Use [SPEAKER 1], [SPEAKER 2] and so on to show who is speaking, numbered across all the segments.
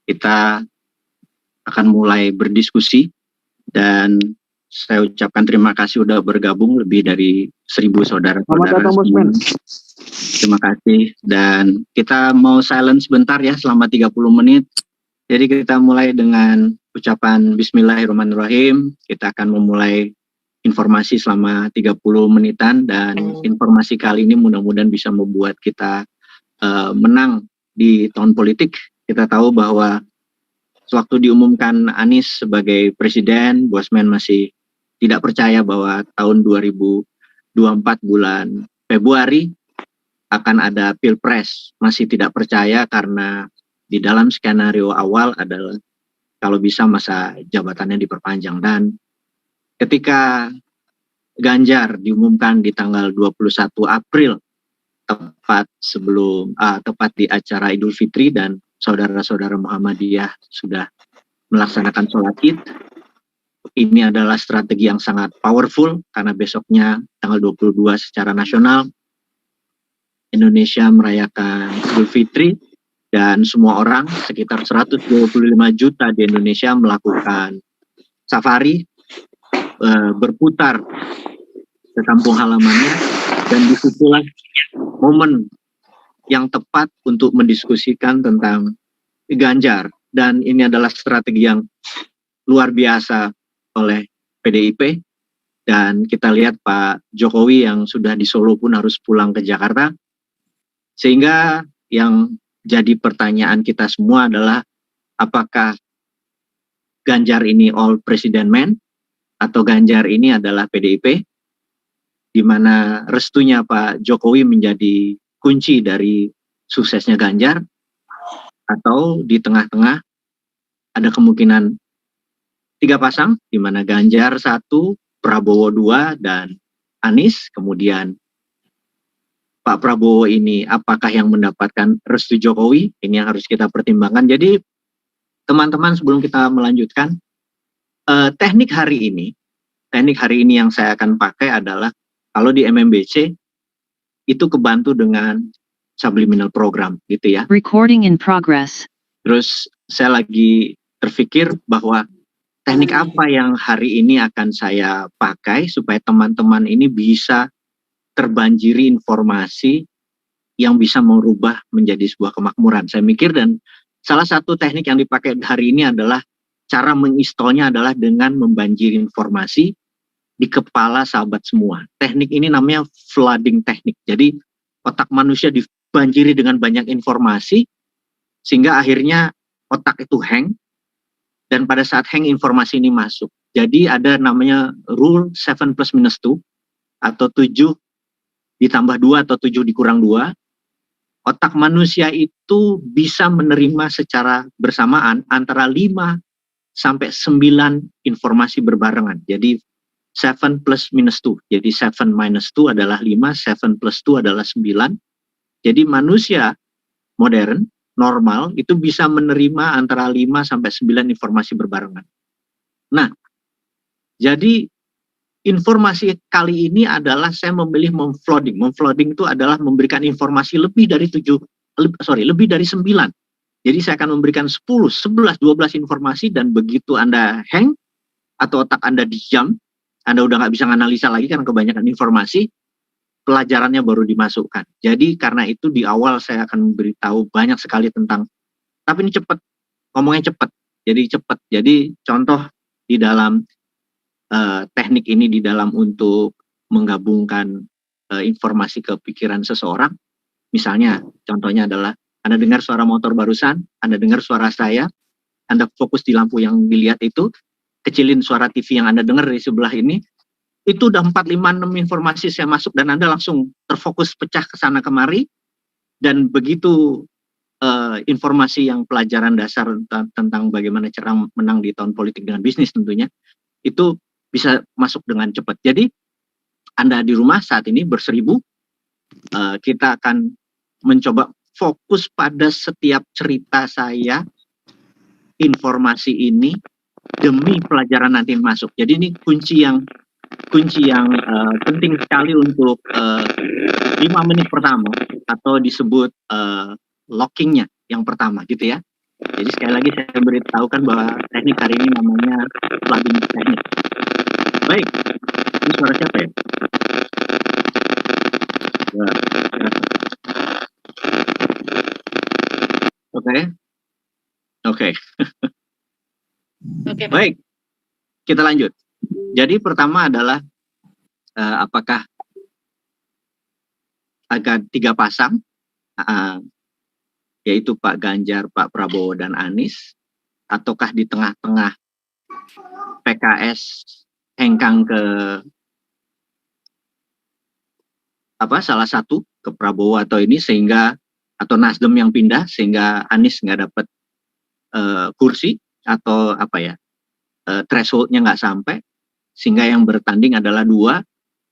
[SPEAKER 1] kita akan mulai berdiskusi dan saya ucapkan terima kasih sudah bergabung lebih dari 1.000 saudara-saudara semua. Terima kasih dan kita mau silent sebentar ya selama 30 menit. Jadi kita mulai dengan ucapan Bismillahirrahmanirrahim. Kita akan memulai informasi selama 30 menitan dan informasi kali ini mudah-mudahan bisa membuat kita menang di tahun politik. Kita tahu bahwa sewaktu diumumkan Anies sebagai presiden, Bosman masih tidak percaya bahwa tahun 2024 bulan Februari akan ada pilpres. Masih tidak percaya karena di dalam skenario awal adalah kalau bisa masa jabatannya diperpanjang. Dan ketika Ganjar diumumkan di tanggal 21 April tepat di acara Idul Fitri dan saudara-saudara Muhammadiyah sudah melaksanakan sholat Id. Ini adalah strategi yang sangat powerful karena besoknya tanggal 22 secara nasional Indonesia merayakan Idul Fitri dan semua orang sekitar 125 juta di Indonesia melakukan safari, berputar ke kampung halamannya, dan disitulah momen yang tepat untuk mendiskusikan tentang Ganjar. Dan ini adalah strategi yang luar biasa oleh PDIP, dan kita lihat Pak Jokowi yang sudah di Solo pun harus pulang ke Jakarta, sehingga yang jadi pertanyaan kita semua adalah apakah Ganjar ini all president man atau Ganjar ini adalah PDIP, di mana restunya Pak Jokowi menjadi kunci dari suksesnya Ganjar, atau di tengah-tengah ada kemungkinan 3 pasang, di mana Ganjar 1, Prabowo 2, dan Anies. Kemudian Pak Prabowo ini apakah yang mendapatkan restu Jokowi? Ini yang harus kita pertimbangkan. Jadi teman-teman, sebelum kita melanjutkan, teknik hari ini yang saya akan pakai adalah kalau di MMBC itu kebantu dengan subliminal program gitu ya.
[SPEAKER 2] Recording in progress.
[SPEAKER 1] Terus saya lagi terpikir bahwa teknik apa yang hari ini akan saya pakai supaya teman-teman ini bisa terbanjiri informasi yang bisa merubah menjadi sebuah kemakmuran. Saya mikir, dan salah satu teknik yang dipakai hari ini adalah cara menginstalnya adalah dengan membanjiri informasi di kepala sahabat semua. Teknik ini namanya flooding teknik. Jadi otak manusia dibanjiri dengan banyak informasi sehingga akhirnya otak itu hang. Dan pada saat hang, informasi ini masuk. Jadi ada namanya rule 7 plus minus 2, atau 7 ditambah 2 atau 7 dikurang 2. Otak manusia itu bisa menerima secara bersamaan antara 5 sampai 9 informasi berbarengan. Jadi 7 plus minus 2. Jadi 7 minus 2 adalah 5, 7 plus 2 adalah 9. Jadi manusia modern normal itu bisa menerima antara 5 sampai 9 informasi berbarengan. Nah, jadi informasi kali ini adalah saya memilih memflooding. Memflooding itu adalah memberikan informasi lebih dari 9. Jadi saya akan memberikan 10, 11, 12 informasi, dan begitu Anda hang atau otak Anda diam, Anda udah nggak bisa analisa lagi karena kebanyakan informasi, pelajarannya baru dimasukkan. Jadi karena itu di awal saya akan memberitahu banyak sekali tentang, tapi ini cepat, ngomongnya cepat. Jadi contoh di dalam teknik ini di dalam untuk menggabungkan informasi ke pikiran seseorang. Misalnya contohnya adalah Anda dengar suara motor barusan, Anda dengar suara saya, Anda fokus di lampu yang dilihat itu, kecilin suara TV yang Anda dengar di sebelah ini, itu udah 4, 5, 6 informasi saya masuk, dan Anda langsung terfokus pecah ke sana kemari. Dan begitu informasi yang pelajaran dasar tentang bagaimana cara menang di tahun politik dengan bisnis tentunya, itu bisa masuk dengan cepat. Jadi Anda di rumah saat ini berseribu, kita akan mencoba fokus pada setiap cerita saya, informasi ini demi pelajaran nanti masuk. Jadi ini kunci yang penting sekali untuk 5 menit pertama, atau disebut lockingnya yang pertama gitu ya. Jadi sekali lagi saya beritahukan bahwa teknik hari ini namanya plugin teknik. Baik, ini suara siapa ya? Oke. Baik, kita lanjut. Jadi pertama adalah apakah ada 3 pasang, yaitu Pak Ganjar, Pak Prabowo, dan Anies, ataukah di tengah-tengah PKS hengkang ke salah satu ke Prabowo atau ini sehingga atau Nasdem yang pindah sehingga Anies nggak dapat kursi atau thresholdnya nggak sampai sehingga yang bertanding adalah 2,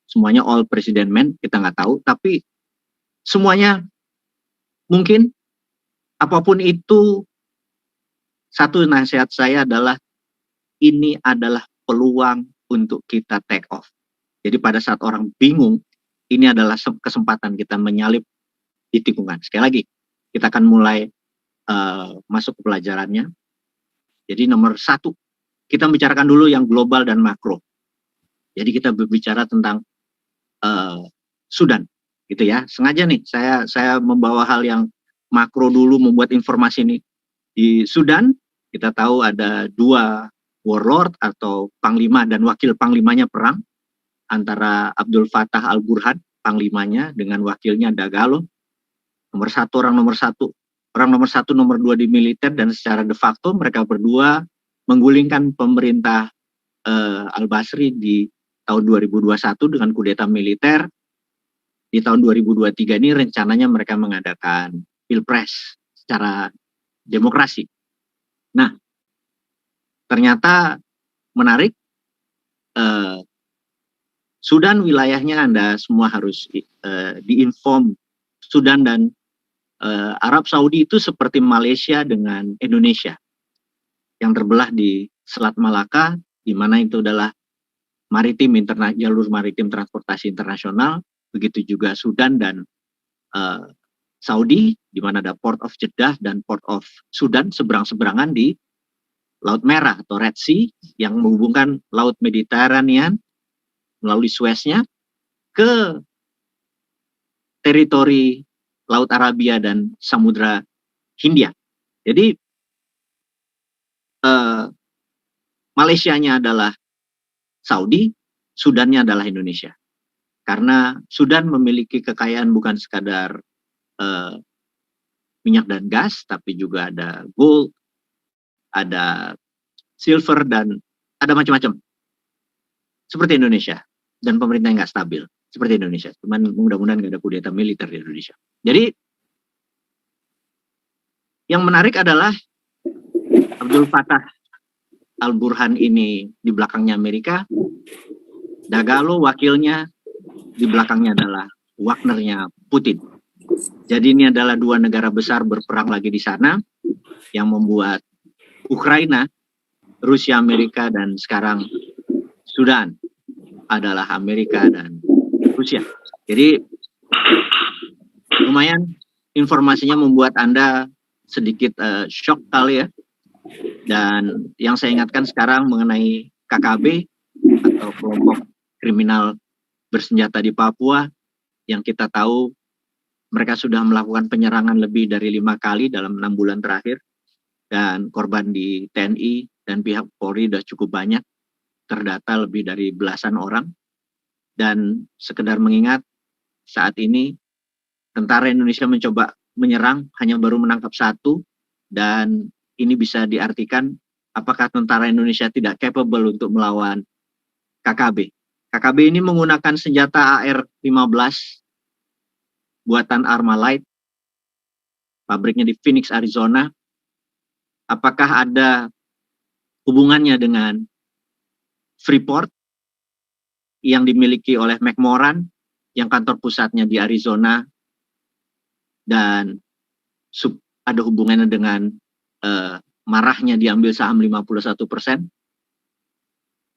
[SPEAKER 1] semuanya all president men, kita nggak tahu, tapi semuanya mungkin. Apapun itu, satu nasihat saya adalah ini adalah peluang untuk kita take off. Jadi pada saat orang bingung, ini adalah kesempatan kita menyalip di tikungan. Sekali lagi, kita akan mulai masuk ke pelajarannya. Jadi nomor 1, kita bicarakan dulu yang global dan makro. Jadi kita berbicara tentang Sudan, gitu ya. Sengaja nih, saya membawa hal yang makro dulu, membuat informasi ini. Di Sudan, kita tahu ada 2 warlord atau panglima dan wakil panglimanya perang antara Abdul Fattah al-Burhan, panglimanya, dengan wakilnya Dagalo. Orang nomor satu, nomor 2 di militer, dan secara de facto mereka berdua menggulingkan pemerintah Al-Basri di tahun 2021 dengan kudeta militer. Di tahun 2023 ini rencananya mereka mengadakan pilpres secara demokrasi. Nah, ternyata menarik, Sudan wilayahnya Anda semua harus diinform. Sudan dan Arab Saudi itu seperti Malaysia dengan Indonesia yang terbelah di Selat Malaka, di mana itu adalah jalur maritim transportasi internasional. Begitu juga Sudan dan Saudi, di mana ada Port of Jeddah dan Port of Sudan seberang-seberangan di Laut Merah atau Red Sea yang menghubungkan Laut Mediterranean melalui Sueznya ke teritori Laut Arabia dan Samudra Hindia. Jadi Malaysianya adalah Saudi, Sudannya adalah Indonesia. Karena Sudan memiliki kekayaan bukan sekadar minyak dan gas, tapi juga ada gold, ada silver, dan ada macam-macam. Seperti Indonesia. Dan pemerintah yang nggak stabil. Seperti Indonesia. Cuman mudah-mudahan nggak ada kudeta militer di Indonesia. Jadi, yang menarik adalah Abdul Fattah al-Burhan ini di belakangnya Amerika. Dagalo wakilnya, di belakangnya adalah Wagnernya Putin. Jadi ini adalah 2 negara besar berperang lagi di sana yang membuat Ukraina, Rusia, Amerika, dan sekarang Sudan adalah Amerika dan Rusia. Jadi lumayan informasinya membuat Anda sedikit shock kali ya. Dan yang saya ingatkan sekarang mengenai KKB atau kelompok kriminal bersenjata di Papua, yang kita tahu mereka sudah melakukan penyerangan lebih dari 5 kali dalam 6 bulan terakhir, dan korban di TNI dan pihak Polri sudah cukup banyak, terdata lebih dari belasan orang. Dan sekedar mengingat, saat ini tentara Indonesia mencoba menyerang, hanya baru menangkap 1, dan ini bisa diartikan apakah tentara Indonesia tidak capable untuk melawan KKB. KKB ini menggunakan senjata AR-15 buatan Armalite, pabriknya di Phoenix, Arizona. Apakah ada hubungannya dengan Freeport yang dimiliki oleh McMoran, yang kantor pusatnya di Arizona, dan ada hubungannya dengan marahnya diambil saham 51%.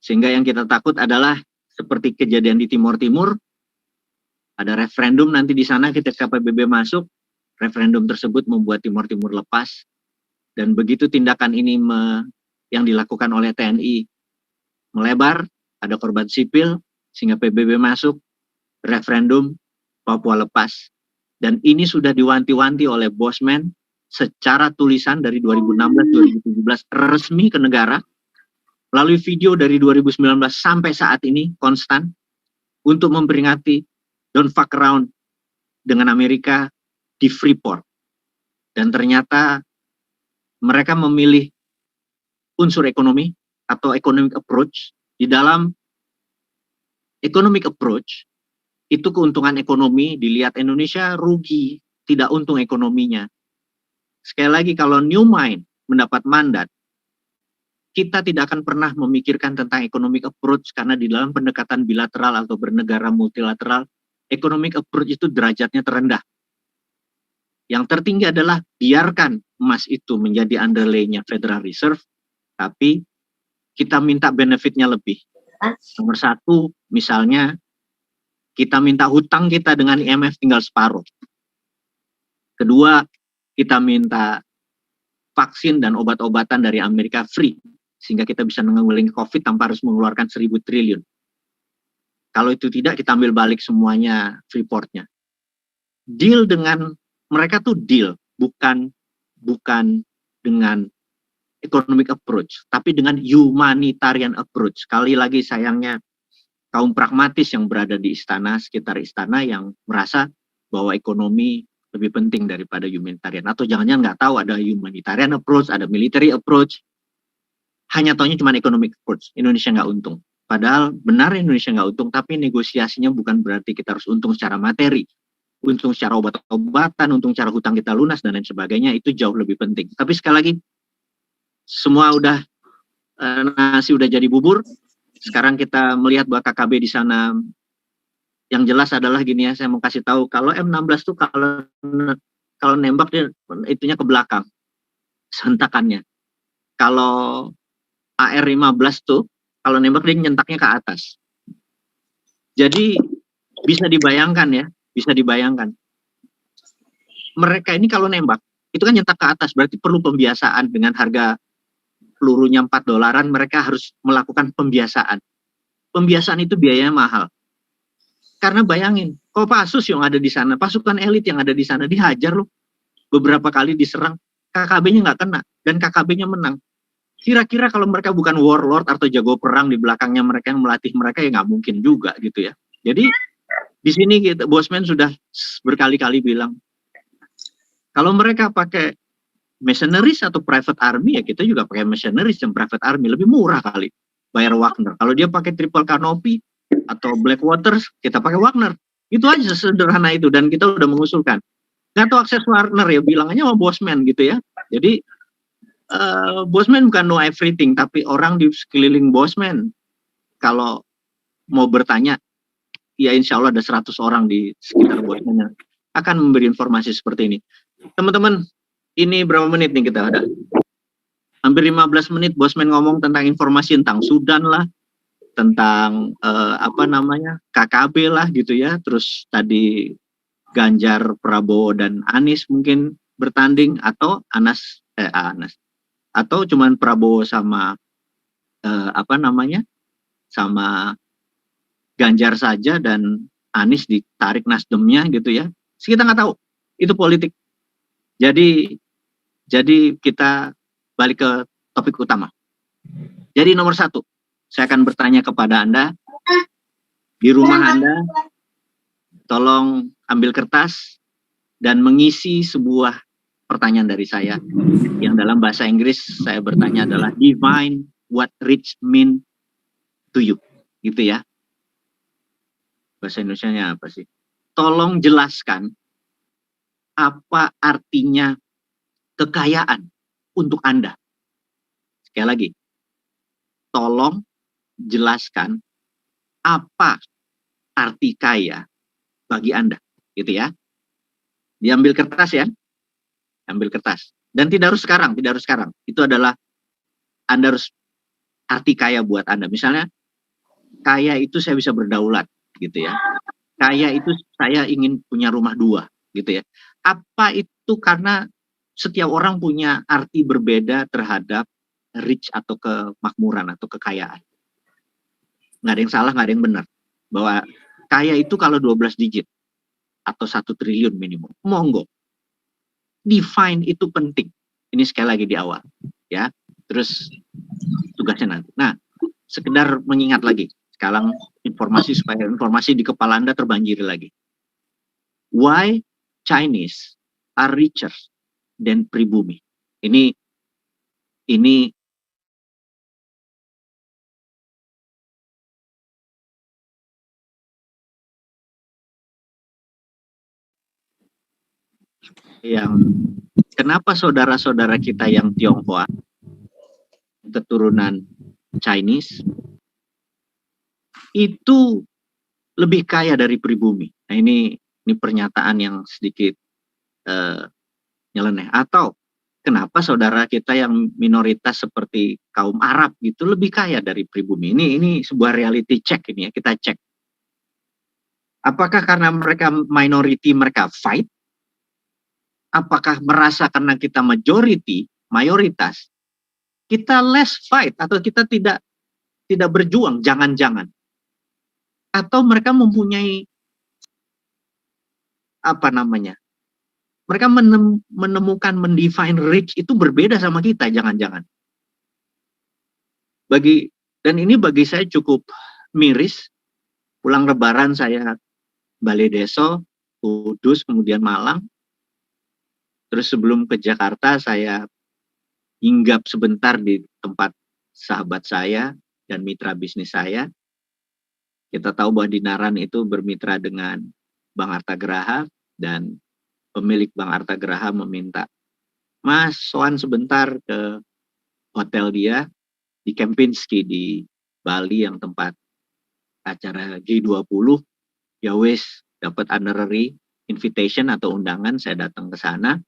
[SPEAKER 1] Sehingga yang kita takut adalah seperti kejadian di Timur Timur, ada referendum nanti di sana ketika PBB masuk, referendum tersebut membuat Timur Timur lepas, Dan begitu tindakan ini yang dilakukan oleh TNI melebar, ada korban sipil, sehingga PBB masuk, referendum, Papua lepas. Dan ini sudah diwanti-wanti oleh Bosman secara tulisan dari 2016-2017 resmi ke negara, melalui video dari 2019 sampai saat ini konstan, untuk memperingati don't fuck around dengan Amerika di Freeport. Dan ternyata mereka memilih unsur ekonomi atau economic approach. Di dalam economic approach, itu keuntungan ekonomi, dilihat Indonesia rugi, tidak untung ekonominya. Sekali lagi, kalau New Mind mendapat mandat, kita tidak akan pernah memikirkan tentang economic approach, karena di dalam pendekatan bilateral atau bernegara multilateral, economic approach itu derajatnya terendah. Yang tertinggi adalah biarkan emas itu menjadi underlay-nya Federal Reserve, tapi kita minta benefitnya lebih. Nomor satu, misalnya, kita minta hutang kita dengan IMF tinggal separuh. Kedua, kita minta vaksin dan obat-obatan dari Amerika free, sehingga kita bisa menanggulangi COVID tanpa harus mengeluarkan 1.000 triliun. Kalau itu tidak, kita ambil balik semuanya Freeport-nya. Deal dengan mereka tuh deal, bukan dengan economic approach, tapi dengan humanitarian approach. Sekali lagi sayangnya, kaum pragmatis yang berada di istana, sekitar istana, yang merasa bahwa ekonomi lebih penting daripada humanitarian. Atau jangan-jangan nggak tahu ada humanitarian approach, ada military approach. Hanya taunya cuma economic approach. Indonesia nggak untung. Padahal benar Indonesia nggak untung, tapi negosiasinya bukan berarti kita harus untung secara materi. Untung secara obat-obatan, untung secara hutang kita lunas, dan lain sebagainya, itu jauh lebih penting. Tapi sekali lagi, semua udah, nasi udah jadi bubur. Sekarang kita melihat bahwa KKB di sana, yang jelas adalah gini ya, saya mau kasih tahu, kalau M16 tuh kalau nembak dia itunya ke belakang, sentakannya. Kalau AR-15 tuh, kalau nembak dia nyentaknya ke atas. Jadi bisa dibayangkan ya, bisa dibayangkan. Mereka ini kalau nembak, itu kan nyentak ke atas, berarti perlu pembiasaan. Dengan harga pelurunya $4, mereka harus melakukan pembiasaan. Pembiasaan itu biayanya mahal. Karena bayangin, Kopassus yang ada di sana, pasukan elit yang ada di sana, dihajar loh. Beberapa kali diserang, KKB-nya nggak kena, dan KKB-nya menang. Kira-kira kalau mereka bukan warlord atau jago perang, di belakangnya mereka yang melatih mereka, ya nggak mungkin juga gitu ya. Jadi di sini gitu, Bosman sudah berkali-kali bilang, kalau mereka pakai mercenaries atau private army, ya kita juga pakai mercenaries dan private army, lebih murah kali bayar Wagner. Kalau dia pakai triple canopy atau Blackwater, kita pakai Wagner. Itu aja sederhana itu, dan kita udah mengusulkan. Nggak tahu akses Wagner ya, bilangannya sama Bosman gitu ya. Jadi Bosman bukan know everything, tapi orang di sekeliling Bosman kalau mau bertanya, ya insya Allah ada 100 orang di sekitar Bosman yang akan memberi informasi seperti ini. Teman-teman, ini berapa menit nih kita ada? Hampir 15 menit Bosman ngomong tentang informasi tentang Sudan lah, tentang KKB lah gitu ya. Terus tadi Ganjar, Prabowo, dan Anies mungkin bertanding, atau Anas, atau cuman Prabowo sama sama Ganjar saja, dan Anies ditarik Nasdemnya gitu ya. Kita nggak tahu, itu politik. Jadi kita balik ke topik utama. Jadi nomor satu, saya akan bertanya kepada Anda, di rumah Anda, tolong ambil kertas dan mengisi sebuah pertanyaan dari saya, yang dalam bahasa Inggris saya bertanya adalah, define what rich mean to you, gitu ya. Bahasa Indonesianya apa sih? Tolong jelaskan apa artinya kekayaan untuk Anda. Sekali lagi, tolong jelaskan apa arti kaya bagi Anda, gitu ya. Diambil kertas ya, ambil kertas. Dan tidak harus sekarang, tidak harus sekarang. Itu adalah Anda harus arti kaya buat Anda. Misalnya, kaya itu saya bisa berdaulat, gitu ya. Kaya itu saya ingin punya rumah 2, gitu ya. Apa itu karena setiap orang punya arti berbeda terhadap rich atau kemakmuran atau kekayaan. Nggak ada yang salah, nggak ada yang benar. Bahwa kaya itu kalau 12 digit atau 1 triliun minimum. Monggo. Define itu penting. Ini sekali lagi di awal. Ya. Terus tugasnya nanti. Nah, sekedar mengingat lagi. Sekarang informasi supaya informasi di kepala Anda terbanjiri lagi. Why Chinese are richer than pribumi? Ini yang kenapa saudara-saudara kita yang Tionghoa keturunan Chinese itu lebih kaya dari pribumi. Nah, ini pernyataan yang sedikit nyeleneh. Atau kenapa saudara kita yang minoritas seperti kaum Arab gitu lebih kaya dari pribumi? Ini sebuah reality check ini ya, kita cek. Apakah karena mereka minority mereka fight? Apakah merasa karena kita majority, mayoritas, kita less fight atau kita tidak berjuang? Jangan-jangan. Atau mereka mempunyai apa namanya? Mereka menemukan, mendefine rich itu berbeda sama kita, jangan-jangan. Dan ini bagi saya cukup miris. Pulang Lebaran saya Balai Deso, Kudus, kemudian Malang. Terus sebelum ke Jakarta saya hinggap sebentar di tempat sahabat saya dan mitra bisnis saya. Kita tahu bahwa Dinaran itu bermitra dengan Bank Artagraha dan pemilik Bank Artagraha meminta, Mas, soan sebentar ke hotel dia di Kempinski di Bali yang tempat acara G20. Ya wes, dapat honorary invitation atau undangan, saya datang ke sana.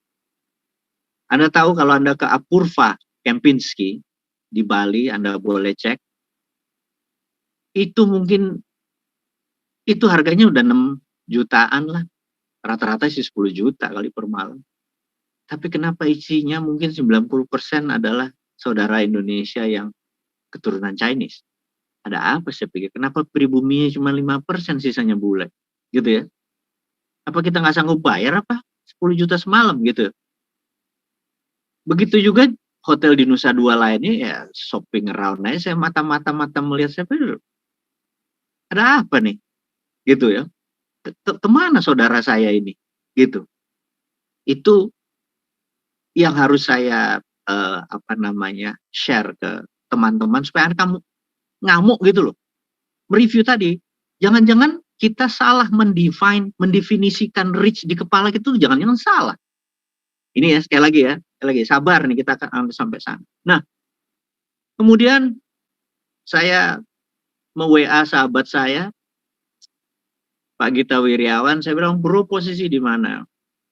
[SPEAKER 1] Anda tahu kalau Anda ke Apurva Kempinski di Bali, Anda boleh cek. Itu mungkin itu harganya udah 6 jutaan lah. Rata-rata sih 10 juta kali per malam. Tapi kenapa isinya mungkin 90% adalah saudara Indonesia yang keturunan Chinese? Ada apa saya pikir? Kenapa pribuminya cuma 5% sisanya bule? Gitu ya. Apa kita nggak sanggup bayar apa? 10 juta semalam gitu. Begitu juga hotel di Nusa Dua lainnya ya shopping around aja. Saya mata-mata melihat, saya pikir ada apa nih? Gitu ya. Kemana saudara saya ini? Gitu. Itu yang harus saya share ke teman-teman supaya kamu ngamuk gitu loh. Mereview tadi, jangan-jangan kita salah mendefinisikan rich di kepala kita, jangan-jangan salah. Ini ya sekali lagi sabar nih, kita akan sampai sana. Nah, kemudian saya WA sahabat saya Pak Gita Wirjawan, saya bilang, bro posisi di mana?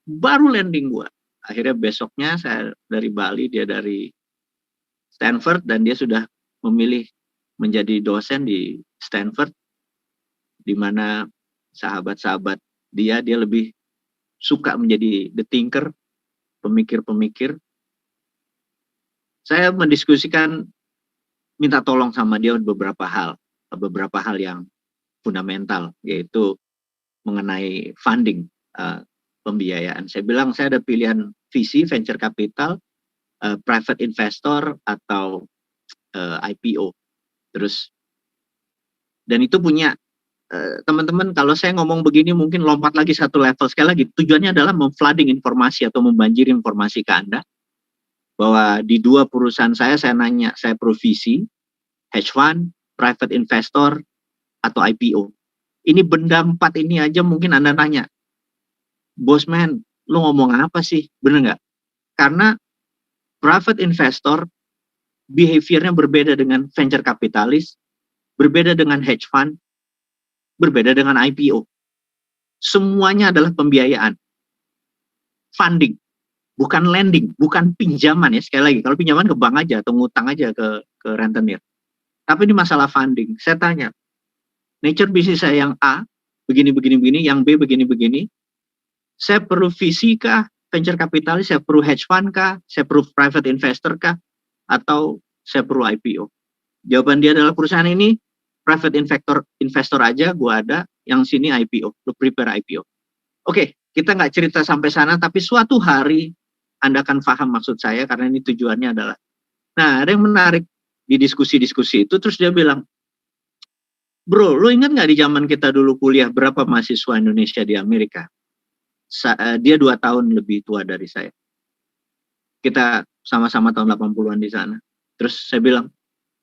[SPEAKER 1] Baru landing gua. Akhirnya besoknya saya dari Bali, dia dari Stanford, dan dia sudah memilih menjadi dosen di Stanford, di mana sahabat-sahabat dia lebih suka menjadi the thinker, pemikir-pemikir. Saya mendiskusikan, minta tolong sama dia beberapa hal yang fundamental, yaitu mengenai funding, pembiayaan. Saya bilang saya ada pilihan VC, venture capital, private investor, atau IPO. Terus, dan itu punya teman-teman, kalau saya ngomong begini mungkin lompat lagi satu level. Sekali lagi, tujuannya adalah memflooding informasi atau membanjiri informasi ke Anda. Bahwa di 2 perusahaan saya nanya, saya provisi, hedge fund, private investor, atau IPO. Ini benda 4 ini aja mungkin Anda nanya, Bosman, lu ngomong apa sih? Bener nggak? Karena private investor behaviornya berbeda dengan venture capitalist, berbeda dengan hedge fund, berbeda dengan IPO. Semuanya adalah pembiayaan. Funding. Bukan lending, bukan pinjaman ya, sekali lagi. Kalau pinjaman ke bank aja, atau ngutang aja ke rentenir. Tapi ini masalah funding. Saya tanya, nature bisnis saya yang A, begini, yang B, begini. Saya perlu visi kah, venture capitalis, saya perlu hedge fund kah, saya perlu private investor kah, atau saya perlu IPO? Jawaban dia adalah perusahaan ini private investor aja, gua ada, yang sini IPO, lu prepare IPO. Oke, kita nggak cerita sampai sana, tapi suatu hari Anda akan paham maksud saya, karena ini tujuannya adalah, nah ada yang menarik di diskusi-diskusi itu, terus dia bilang, bro, lu ingat nggak di zaman kita dulu kuliah, berapa mahasiswa Indonesia di Amerika? Dia 2 tahun lebih tua dari saya. Kita sama-sama tahun 80-an di sana. Terus saya bilang,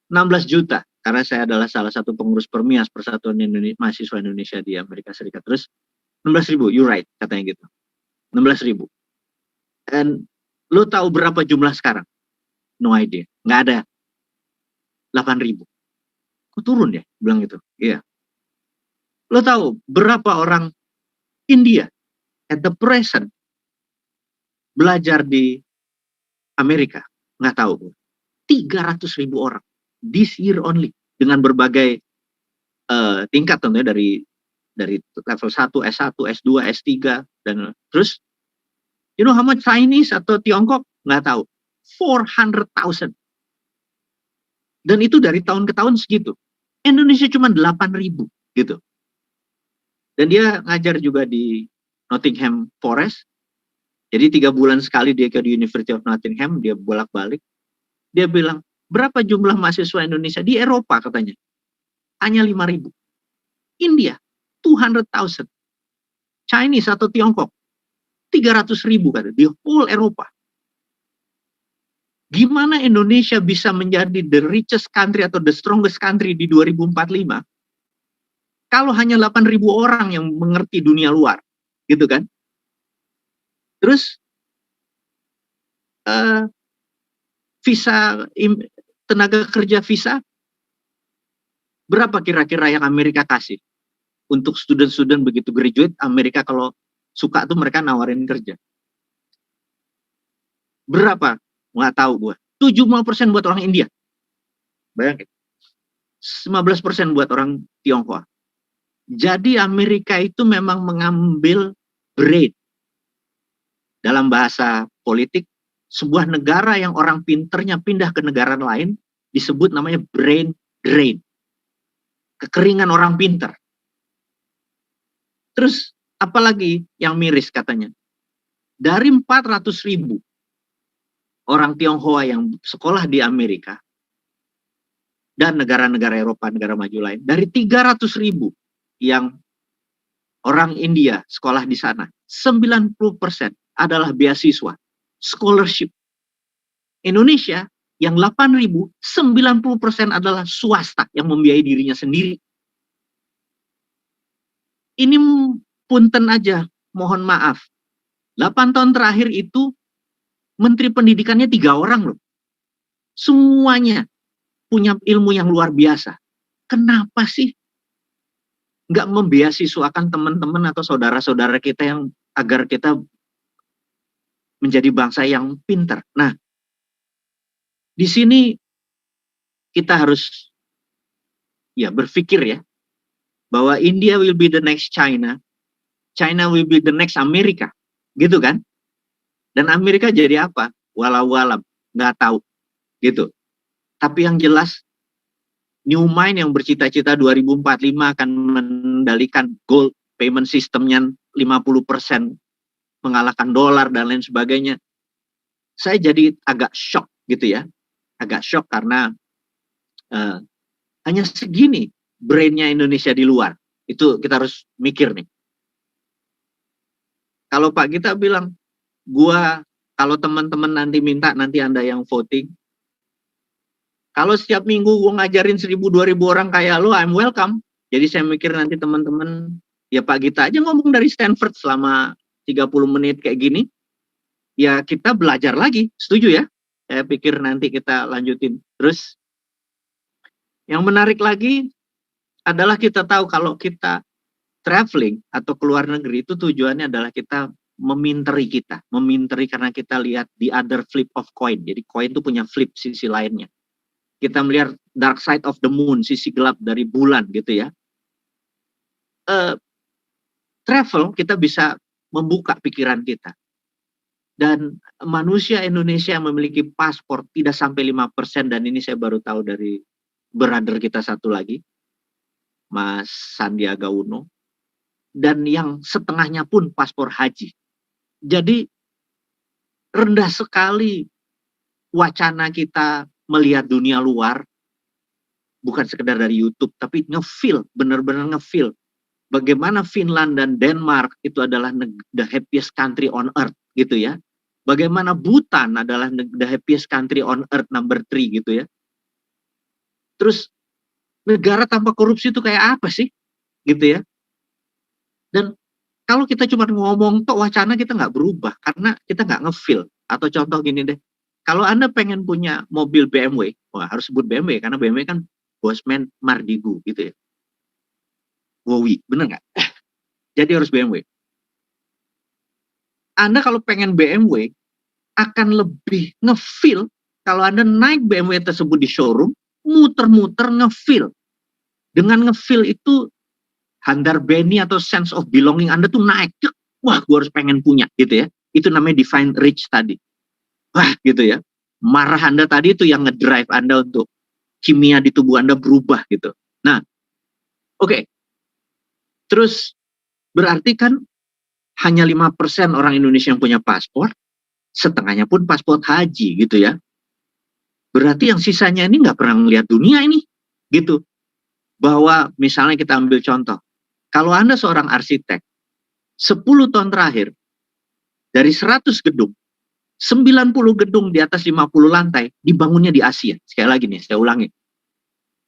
[SPEAKER 1] 16 juta, karena saya adalah salah satu pengurus Permias, Persatuan Mahasiswa Indonesia di Amerika Serikat. Terus, 16.000, you right, katanya gitu. 16.000. Dan lo tahu berapa jumlah sekarang? No idea, nggak ada. 8.000. Kok turun ya? Bilang gitu. Iya. Lo tahu berapa orang India at the present belajar di Amerika? Nggak tahu. 300.000 orang. This year only. Dengan berbagai tingkat tentunya, dari level 1, S1, S2, S3, dan terus, you know how much Chinese atau Tiongkok? Nggak tahu. 400,000. Dan itu dari tahun ke tahun segitu. Indonesia cuma 8.000 gitu. Dan dia ngajar juga di Nottingham Forest. Jadi 3 bulan sekali dia ke di University of Nottingham, dia bolak-balik. Dia bilang, berapa jumlah mahasiswa Indonesia di Eropa katanya? Hanya 5.000. India, 200,000. Chinese atau Tiongkok, 300.000 katanya, di whole Eropa. Gimana Indonesia bisa menjadi the richest country atau the strongest country di 2045 kalau hanya 8.000 orang yang mengerti dunia luar, gitu kan? Terus visa, tenaga kerja visa, berapa kira-kira yang Amerika kasih untuk student-student begitu graduate? Amerika kalau suka tuh mereka nawarin kerja. Berapa? Nggak tahu gue. 75% buat orang India. Bayangin. 15% buat orang Tionghoa. Jadi Amerika itu memang mengambil brain. Dalam bahasa politik, sebuah negara yang orang pinternya pindah ke negara lain disebut namanya brain drain. Kekeringan orang pinter. Terus apalagi yang miris katanya? Dari 400.000 orang Tionghoa yang sekolah di Amerika dan negara-negara Eropa, negara maju lain, dari 300.000 yang orang India sekolah di sana, 90% adalah beasiswa, scholarship. Indonesia yang 8.000, 90% adalah swasta yang membiayai dirinya sendiri. Ini punten aja, mohon maaf. 8 tahun terakhir itu Menteri Pendidikannya 3 orang loh. Semuanya punya ilmu yang luar biasa. Kenapa sih nggak membeasiswakan teman-teman atau saudara-saudara kita yang agar kita menjadi bangsa yang pintar? Nah, di sini kita harus ya berpikir ya bahwa India will be the next China, China will be the next Amerika, gitu kan? Dan Amerika jadi apa? Walau-walam, nggak tahu, gitu. Tapi yang jelas, New Mind yang bercita-cita 2045 akan mengendalikan gold payment sistemnya 50%, mengalahkan dolar dan lain sebagainya. Saya jadi agak shock gitu ya. Agak shock karena hanya segini brainnya Indonesia di luar. Itu kita harus mikir nih. Kalau Pak Gita bilang, kalau teman-teman nanti minta, nanti Anda yang voting. Kalau setiap minggu gue ngajarin 1.000-2.000 orang kayak lo, I'm welcome. Jadi saya mikir nanti teman-teman, ya Pak Gita aja ngomong dari Stanford selama 30 menit kayak gini. Ya kita belajar lagi, setuju ya? Saya pikir nanti kita lanjutin. Terus, yang menarik lagi adalah kita tahu kalau kita traveling atau keluar negeri itu tujuannya adalah kita meminteri karena kita lihat the other flip of coin. Jadi koin itu punya flip, sisi lainnya. Kita melihat dark side of the moon, sisi gelap dari bulan gitu ya. Travel kita bisa membuka pikiran kita. Dan manusia Indonesia yang memiliki paspor tidak sampai 5%, dan ini saya baru tahu dari brother kita satu lagi, Mas Sandiaga Uno, dan yang setengahnya pun paspor haji. Jadi rendah sekali wacana kita melihat dunia luar, bukan sekedar dari YouTube, tapi nge-feel, benar-benar nge-feel bagaimana Finland dan Denmark itu adalah the happiest country on earth gitu ya. Bagaimana Bhutan adalah the happiest country on earth number 3 gitu ya. Terus negara tanpa korupsi itu kayak apa sih gitu ya. Dan kalau kita cuma ngomong tok wacana, kita nggak berubah karena kita nggak nge-feel. Atau contoh gini deh, kalau Anda pengen punya mobil BMW, wah harus sebut BMW karena BMW kan Bosman Mardigu gitu ya. Wowi, bener nggak? Jadi harus BMW. Anda kalau pengen BMW akan lebih nge-feel kalau Anda naik BMW tersebut di showroom, muter-muter nge-feel. Dengan nge-feel itu handar beni atau sense of belonging Anda tuh naik. Wah, gue harus pengen punya gitu ya. Itu namanya define rich tadi. Wah, gitu ya. Marah Anda tadi itu yang ngedrive Anda untuk kimia di tubuh Anda berubah gitu. Nah, oke. Terus berarti kan hanya 5% orang Indonesia yang punya paspor, setengahnya pun paspor haji gitu ya. Berarti yang sisanya ini nggak pernah melihat dunia ini gitu. Bahwa misalnya kita ambil contoh, kalau Anda seorang arsitek, 10 tahun terakhir, dari 100 gedung, 90 gedung di atas 50 lantai dibangunnya di Asia. Sekali lagi nih, saya ulangi.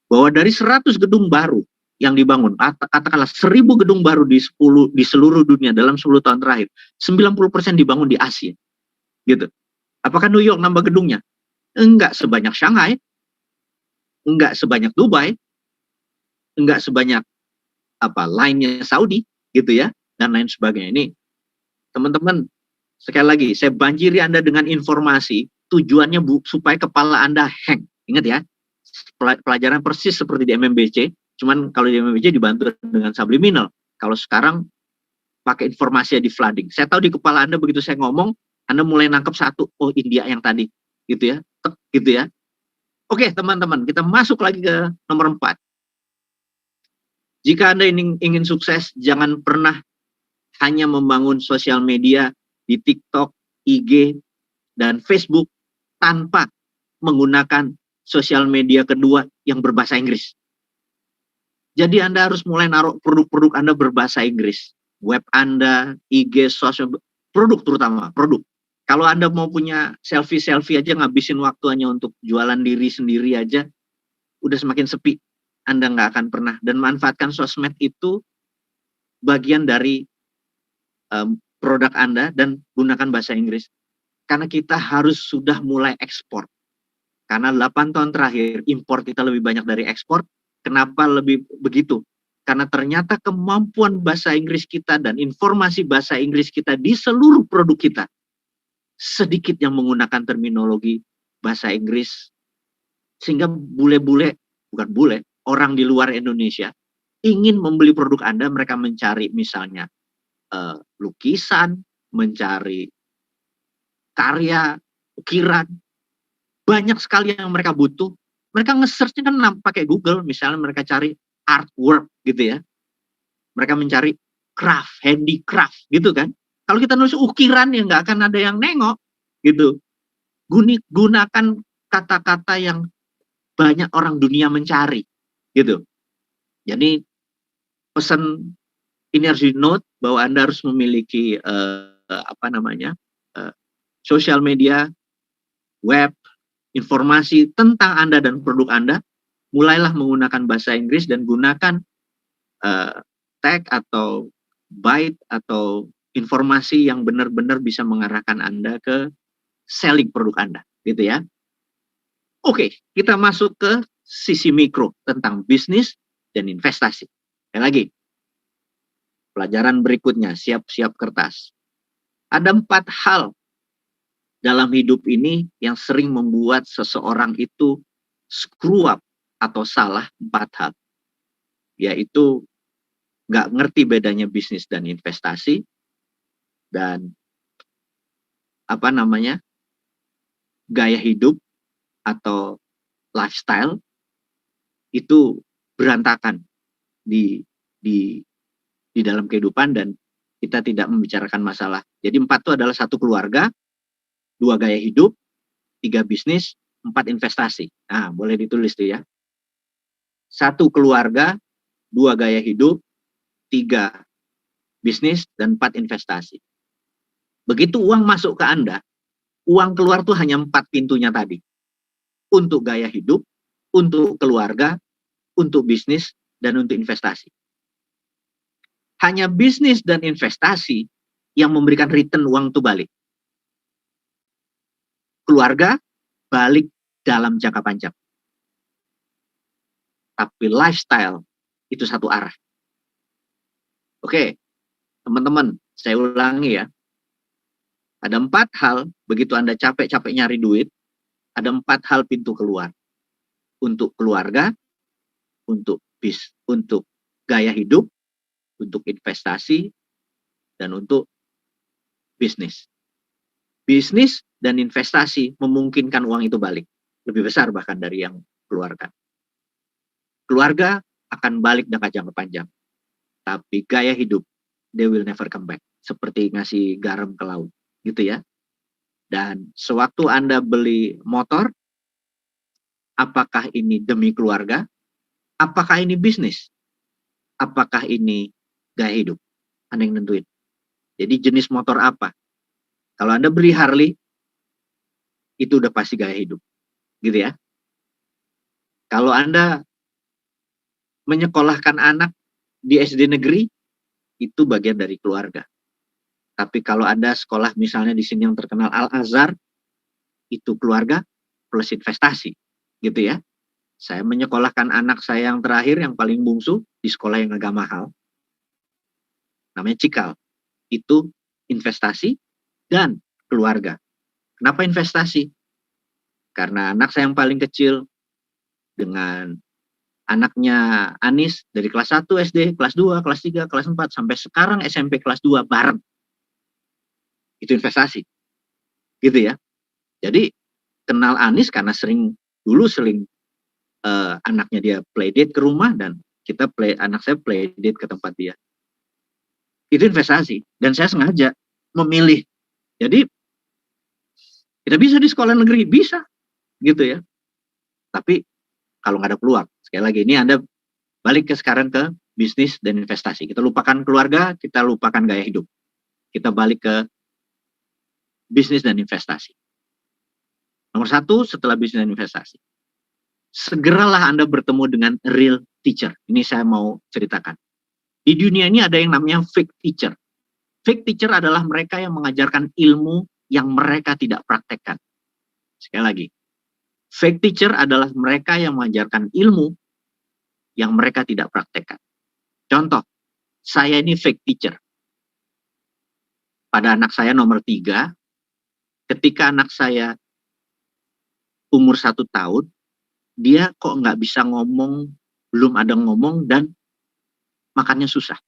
[SPEAKER 1] Bahwa dari 100 gedung baru yang dibangun, katakanlah 1000 gedung baru di seluruh dunia dalam 10 tahun terakhir, 90% dibangun di Asia. Gitu. Apakah New York nambah gedungnya? Enggak sebanyak Shanghai, enggak sebanyak Dubai, enggak sebanyak lainnya Saudi gitu ya, dan lain sebagainya. Ini teman-teman, sekali lagi saya banjiri Anda dengan informasi, tujuannya supaya kepala Anda hang. Ingat ya, pelajaran persis seperti di MMBC, cuman kalau di MMBC dibantu dengan subliminal. Kalau sekarang pakai informasi di flooding. Saya tahu di kepala Anda begitu saya ngomong, Anda mulai nangkep satu, oh India yang tadi, gitu ya, gitu ya. Oke teman-teman, kita masuk lagi ke nomor 4. Jika Anda ingin sukses, jangan pernah hanya membangun sosial media di TikTok, IG, dan Facebook tanpa menggunakan sosial media kedua yang berbahasa Inggris. Jadi Anda harus mulai naruh produk-produk Anda berbahasa Inggris. Web Anda, IG, sosial, produk terutama, produk. Kalau Anda mau punya selfie-selfie aja, ngabisin waktu hanya untuk jualan diri sendiri aja, udah semakin sepi. Anda nggak akan pernah. Dan manfaatkan sosmed itu bagian dari produk Anda dan gunakan bahasa Inggris. Karena kita harus sudah mulai ekspor. Karena 8 tahun terakhir impor kita lebih banyak dari ekspor. Kenapa lebih begitu? Karena ternyata kemampuan bahasa Inggris kita dan informasi bahasa Inggris kita di seluruh produk kita sedikit yang menggunakan terminologi bahasa Inggris, sehingga bule-bule, bukan bule, orang di luar Indonesia ingin membeli produk Anda, mereka mencari misalnya lukisan, mencari karya, ukiran, banyak sekali yang mereka butuh. Mereka nge-search-nya kan pakai Google, misalnya mereka cari artwork gitu ya. Mereka mencari craft, handicraft gitu kan. Kalau kita nulis ukiran ya nggak akan ada yang nengok gitu. Gunakan kata-kata yang banyak orang dunia mencari gitu. Jadi pesan ini harus di note bahwa Anda harus memiliki sosial media, web, informasi tentang Anda dan produk Anda. Mulailah menggunakan bahasa Inggris dan gunakan tag atau byte atau informasi yang benar-benar bisa mengarahkan Anda ke selling produk Anda, gitu ya. Oke, kita masuk ke sisi mikro tentang bisnis dan investasi. Sekali lagi, pelajaran berikutnya, siap-siap kertas. Ada 4 hal dalam hidup ini yang sering membuat seseorang itu screw up atau salah. 4 hal, yaitu nggak ngerti bedanya bisnis dan investasi, dan gaya hidup atau lifestyle itu berantakan di dalam kehidupan, dan kita tidak membicarakan masalah. Jadi 4 itu adalah 1 keluarga, 2 gaya hidup, 3 bisnis, 4 investasi. Nah, boleh ditulis tuh ya. 1 keluarga, 2 gaya hidup, 3 bisnis, dan 4 investasi. Begitu uang masuk ke Anda, uang keluar tuh hanya 4 pintunya tadi. Untuk gaya hidup, untuk keluarga, untuk bisnis, dan untuk investasi. Hanya bisnis dan investasi yang memberikan return uang itu balik. Keluarga balik dalam jangka panjang. Tapi lifestyle itu satu arah. Oke, teman-teman, saya ulangi ya. Ada 4 hal, begitu Anda capek-capek nyari duit, ada 4 hal pintu keluar. Untuk keluarga, untuk gaya hidup, untuk investasi, dan untuk bisnis. Bisnis dan investasi memungkinkan uang itu balik. Lebih besar bahkan dari yang keluarkan. Keluarga akan balik jangka panjang. Tapi gaya hidup, they will never come back. Seperti ngasih garam ke laut. Gitu ya. Dan sewaktu Anda beli motor, apakah ini demi keluarga? Apakah ini bisnis? Apakah ini gaya hidup? Anda yang nentuin. Jadi jenis motor apa? Kalau Anda beli Harley, itu udah pasti gaya hidup. Gitu ya. Kalau Anda menyekolahkan anak di SD negeri, itu bagian dari keluarga. Tapi kalau Anda sekolah misalnya di sini yang terkenal Al-Azhar, itu keluarga plus investasi. Gitu ya. Saya menyekolahkan anak saya yang terakhir, yang paling bungsu, di sekolah yang agak mahal. Namanya Cikal. Itu investasi dan keluarga. Kenapa investasi? Karena anak saya yang paling kecil dengan anaknya Anis dari kelas 1 SD, kelas 2, kelas 3, kelas 4, sampai sekarang SMP kelas 2 bareng. Itu investasi. Gitu ya. Jadi kenal Anis karena dulu sering anaknya dia playdate ke rumah, dan anak saya playdate ke tempat dia. Itu investasi. Dan saya sengaja memilih. Jadi kita bisa di sekolah negeri, bisa. Gitu ya. Tapi kalau nggak ada peluang, sekali lagi ini Anda balik sekarang ke bisnis dan investasi. Kita lupakan keluarga, kita lupakan gaya hidup. Kita balik ke bisnis dan investasi. Nomor 1 setelah bisnis dan investasi. Segeralah Anda bertemu dengan real teacher. Ini saya mau ceritakan. Di dunia ini ada yang namanya fake teacher. Fake teacher adalah mereka yang mengajarkan ilmu yang mereka tidak praktekkan. Sekali lagi. Fake teacher adalah mereka yang mengajarkan ilmu yang mereka tidak praktekkan. Contoh, saya ini fake teacher. Pada anak saya nomor 3, ketika anak saya umur 1 tahun, dia kok nggak bisa ngomong, belum ada ngomong, dan makannya susah.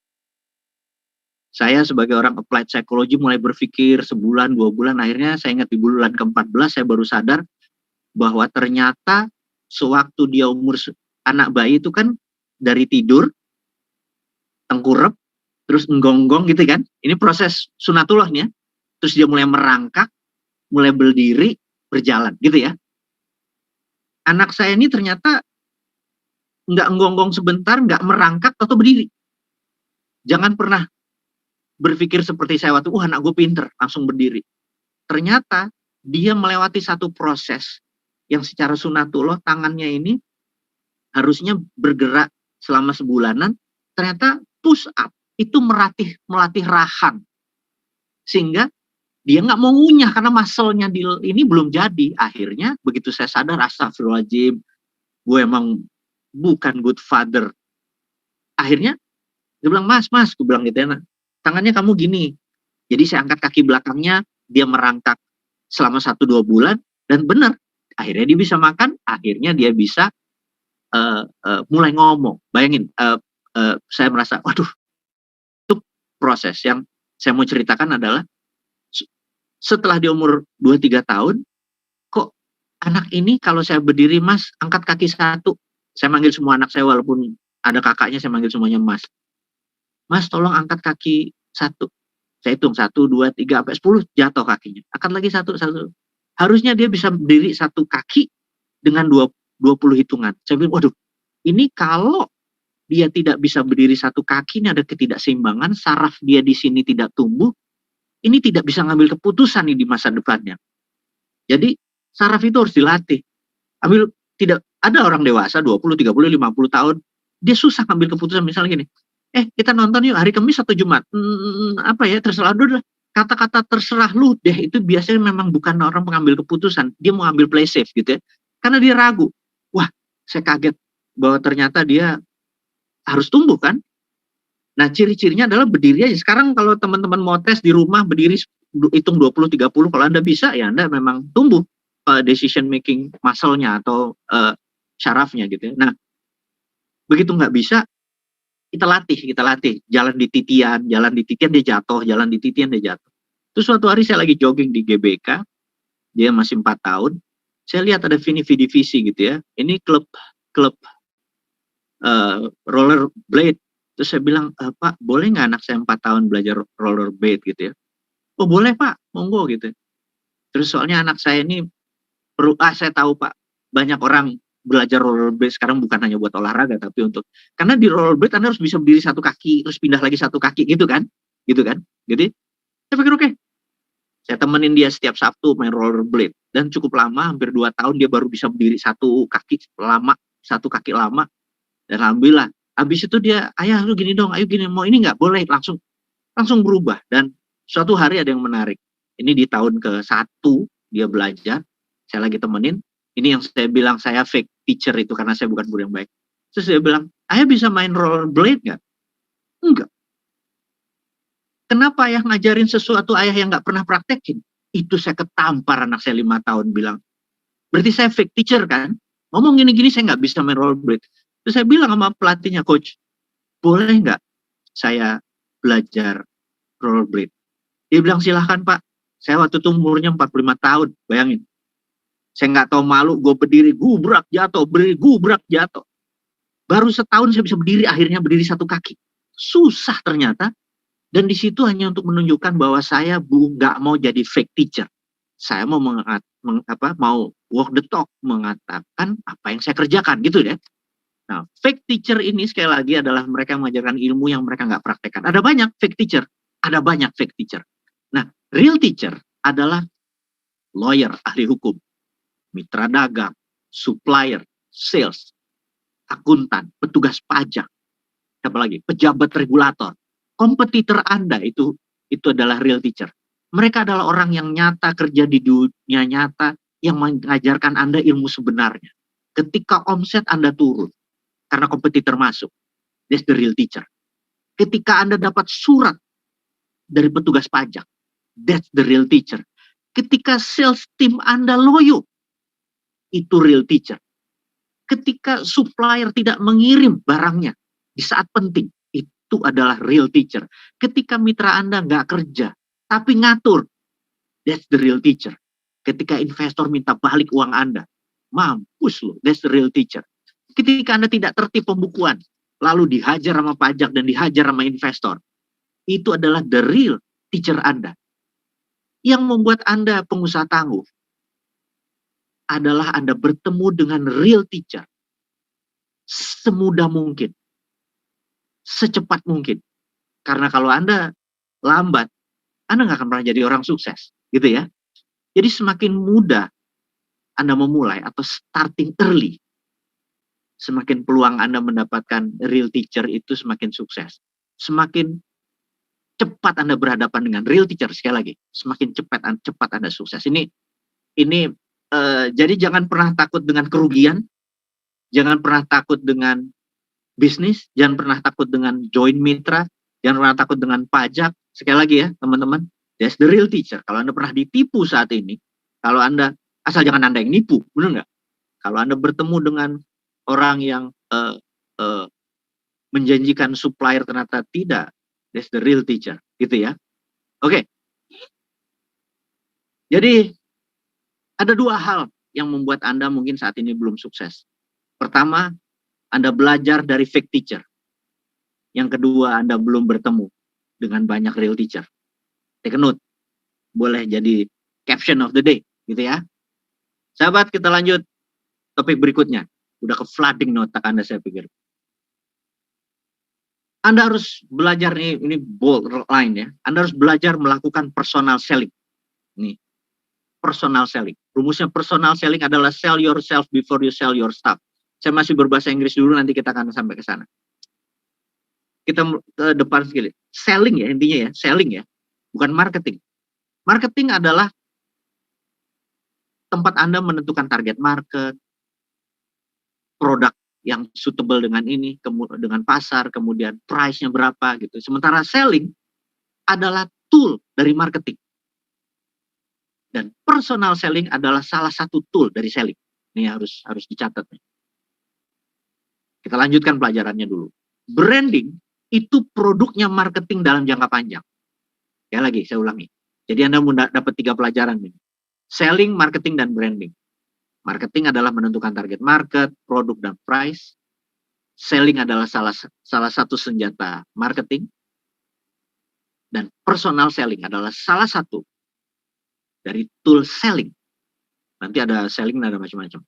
[SPEAKER 1] Saya sebagai orang applied psychology mulai berpikir sebulan, 2 bulan, akhirnya saya ingat di bulan ke-14 saya baru sadar bahwa ternyata sewaktu dia anak bayi itu kan dari tidur, tengkurap, terus nggonggong gitu kan. Ini proses sunatullahnya. Terus dia mulai merangkak, mulai berdiri, berjalan gitu ya. Anak saya ini ternyata nggak nggonggong sebentar, nggak merangkak, atau berdiri. Jangan pernah berpikir seperti saya waktu, anak gue pinter, langsung berdiri. Ternyata dia melewati satu proses yang secara sunatullah tangannya ini harusnya bergerak selama sebulanan, ternyata push up itu melatih rahang. Sehingga dia nggak mau ngunyah karena muscle-nya ini belum jadi. Akhirnya begitu saya sadar, astagfirullahaladzim, gue emang bukan good father. Akhirnya dia bilang, mas, gue bilang gitu ya, tangannya kamu gini. Jadi saya angkat kaki belakangnya, dia merangkak selama 1-2 bulan, dan benar, akhirnya dia bisa makan, akhirnya dia bisa mulai ngomong. Bayangin, saya merasa, waduh, itu proses yang saya mau ceritakan adalah Setelah di umur 2-3 tahun, kok anak ini kalau saya berdiri, Mas, angkat kaki 1. Saya manggil semua anak saya walaupun ada kakaknya, saya manggil semuanya Mas. Mas, tolong angkat kaki 1. Saya hitung 1, 2, 3, sampai 10, jatuh kakinya. Angkat lagi 1, 1. Harusnya dia bisa berdiri 1 kaki dengan 20 hitungan. Saya bilang, waduh, ini kalau dia tidak bisa berdiri 1 kaki, ini ada ketidakseimbangan, saraf dia di sini tidak tumbuh, ini tidak bisa ngambil keputusan nih di masa depannya. Jadi saraf itu harus dilatih. Tidak ada orang dewasa 20, 30, 50 tahun, dia susah ngambil keputusan. Misalnya gini, kita nonton yuk hari Kamis atau Jumat. Terserah dulu. Kata-kata terserah lu deh itu biasanya memang bukan orang pengambil keputusan. Dia mau ambil play safe gitu ya. Karena dia ragu. Wah, saya kaget bahwa ternyata dia harus tumbuh kan. Nah, ciri-cirinya adalah berdiri aja. Sekarang kalau teman-teman mau tes di rumah berdiri hitung 20, 30, kalau Anda bisa ya Anda memang tumbuh decision making muscle-nya atau syarafnya gitu ya. Nah, begitu nggak bisa, kita latih. Jalan di titian dia jatuh, jalan di titian dia jatuh. Terus suatu hari saya lagi jogging di GBK, dia masih 4 tahun, saya lihat ada Vini Visi gitu ya, ini klub rollerblade. Terus saya bilang, Pak, boleh nggak anak saya 4 tahun belajar rollerblade gitu ya? Oh boleh Pak, monggo gitu. Terus soalnya anak saya ini saya tahu Pak, banyak orang belajar rollerblade sekarang bukan hanya buat olahraga, tapi karena di rollerblade Anda harus bisa berdiri 1 kaki, terus pindah lagi 1 kaki gitu kan. Jadi saya pikir oke. Saya temenin dia setiap Sabtu main rollerblade. Dan cukup lama, hampir 2 tahun dia baru bisa berdiri 1 kaki lama. Dan alhamdulillah. Habis itu dia, ayah lu gini dong, ayo gini, mau ini nggak? Boleh, langsung berubah. Dan suatu hari ada yang menarik. Ini di tahun ke-1 dia belajar, saya lagi temenin. Ini yang saya bilang saya fake teacher itu karena saya bukan guru yang baik. Terus dia bilang, ayah bisa main rollerblade nggak? Enggak. Kenapa ayah ngajarin sesuatu ayah yang nggak pernah praktekin? Itu saya ketampar anak saya 5 tahun bilang, berarti saya fake teacher kan? Ngomong gini-gini saya nggak bisa main rollerblade. Terus saya bilang sama pelatihnya, coach, boleh nggak saya belajar rollerblade? Dia bilang silahkan Pak. Saya waktu itu umurnya 45 tahun, bayangin. Saya nggak tahu malu, gue berdiri, gubrak jatuh. Baru setahun saya bisa berdiri, akhirnya berdiri 1 kaki. Susah ternyata. Dan di situ hanya untuk menunjukkan bahwa saya nggak mau jadi fake teacher. Saya mau mau walk the talk, mengatakan apa yang saya kerjakan gitu ya. Nah, fake teacher ini sekali lagi adalah mereka yang mengajarkan ilmu yang mereka nggak praktekkan. Ada banyak fake teacher. Nah, real teacher adalah lawyer, ahli hukum, mitra dagang, supplier, sales, akuntan, petugas pajak, apa lagi, pejabat regulator. Kompetitor Anda itu adalah real teacher. Mereka adalah orang yang nyata kerja di dunia nyata yang mengajarkan Anda ilmu sebenarnya. Ketika omset Anda turun karena kompetitor masuk, that's the real teacher. Ketika Anda dapat surat dari petugas pajak, that's the real teacher. Ketika sales team Anda loyo, itu real teacher. Ketika supplier tidak mengirim barangnya di saat penting, itu adalah real teacher. Ketika mitra Anda nggak kerja, tapi ngatur, that's the real teacher. Ketika investor minta balik uang Anda, mampus loh, that's the real teacher. Ketika Anda tidak tertib pembukuan, lalu dihajar sama pajak dan dihajar sama investor, itu adalah the real teacher Anda. Yang membuat Anda pengusaha tangguh adalah Anda bertemu dengan real teacher semudah mungkin, secepat mungkin. Karena kalau Anda lambat, Anda nggak akan pernah jadi orang sukses, gitu ya. Jadi semakin mudah Anda memulai atau starting early, semakin peluang Anda mendapatkan real teacher itu semakin sukses. Semakin cepat Anda berhadapan dengan real teacher, sekali lagi, semakin cepat Anda sukses. Jadi jangan pernah takut dengan kerugian, jangan pernah takut dengan bisnis, jangan pernah takut dengan join mitra, jangan pernah takut dengan pajak. Sekali lagi ya teman-teman, that's the real teacher. Kalau Anda pernah ditipu saat ini, kalau Anda, asal jangan Anda yang nipu, benar nggak? Kalau Anda bertemu dengan orang yang menjanjikan supplier ternyata tidak, that's the real teacher, gitu ya. Oke. Jadi ada dua hal yang membuat Anda mungkin saat ini belum sukses. Pertama, Anda belajar dari fake teacher. Yang kedua, Anda belum bertemu dengan banyak real teacher. Take a note. Boleh jadi caption of the day, gitu ya. Sahabat, kita lanjut topik berikutnya. Udah ke flooding nih otak Anda, saya pikir. Anda harus belajar, ini bold line ya. Anda harus belajar melakukan personal selling. Nih, personal selling. Rumusnya personal selling adalah sell yourself before you sell your stuff. Saya masih berbahasa Inggris dulu, nanti kita akan sampai ke sana. Kita ke depan sekali. Selling ya, intinya ya, selling ya. Bukan marketing. Marketing adalah tempat Anda menentukan target market, produk yang suitable dengan ini, dengan pasar, kemudian price-nya berapa gitu. Sementara selling adalah tool dari marketing. Dan personal selling adalah salah satu tool dari selling. Ini harus dicatat nih. Kita lanjutkan pelajarannya dulu. Branding itu produknya marketing dalam jangka panjang. Ya lagi, saya ulangi. Jadi Anda dapat 3 pelajaran nih. Selling, marketing, dan branding. Marketing adalah menentukan target market, produk, dan price. Selling adalah salah satu senjata marketing. Dan personal selling adalah salah satu dari tool selling. Nanti ada selling, ada macam-macam.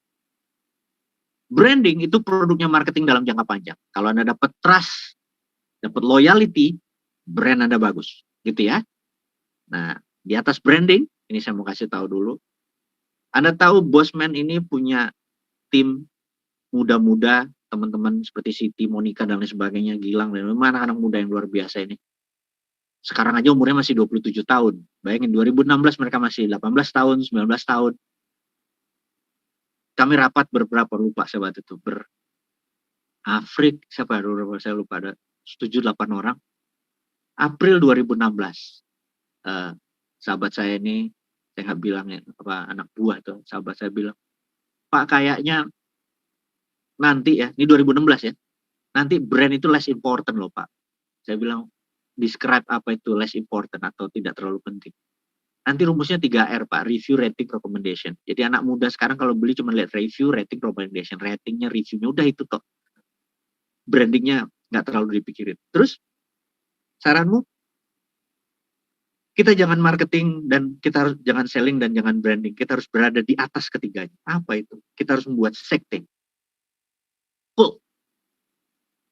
[SPEAKER 1] Branding itu produknya marketing dalam jangka panjang. Kalau Anda dapat trust, dapat loyalty, brand Anda bagus. Gitu ya. Nah, di atas branding, ini saya mau kasih tahu dulu. Anda tahu Bosman ini punya tim muda-muda, teman-teman seperti Siti, Monica, dan lain sebagainya, Gilang, dan memang anak-anak muda yang luar biasa ini. Sekarang aja umurnya masih 27 tahun. Bayangin, 2016 mereka masih 18 tahun, 19 tahun. Kami rapat berberapa, lupa saya waktu itu. Afrik, siapa saya lupa, ada 7-8 orang. April 2016. Sahabat saya ini, saya nggak bilang ya, anak buah tuh, sahabat saya bilang, Pak, kayaknya nanti ya, ini 2016 ya, nanti brand itu less important loh Pak. Saya bilang, describe apa itu less important atau tidak terlalu penting. Nanti rumusnya 3R Pak, review, rating, recommendation. Jadi anak muda sekarang kalau beli cuma lihat review, rating, recommendation. Ratingnya, reviewnya, udah itu toh. Brandingnya nggak terlalu dipikirin. Terus, saranmu? Kita jangan marketing dan kita harus jangan selling dan jangan branding. Kita harus berada di atas ketiganya. Apa itu? Kita harus membuat sekte. Cool.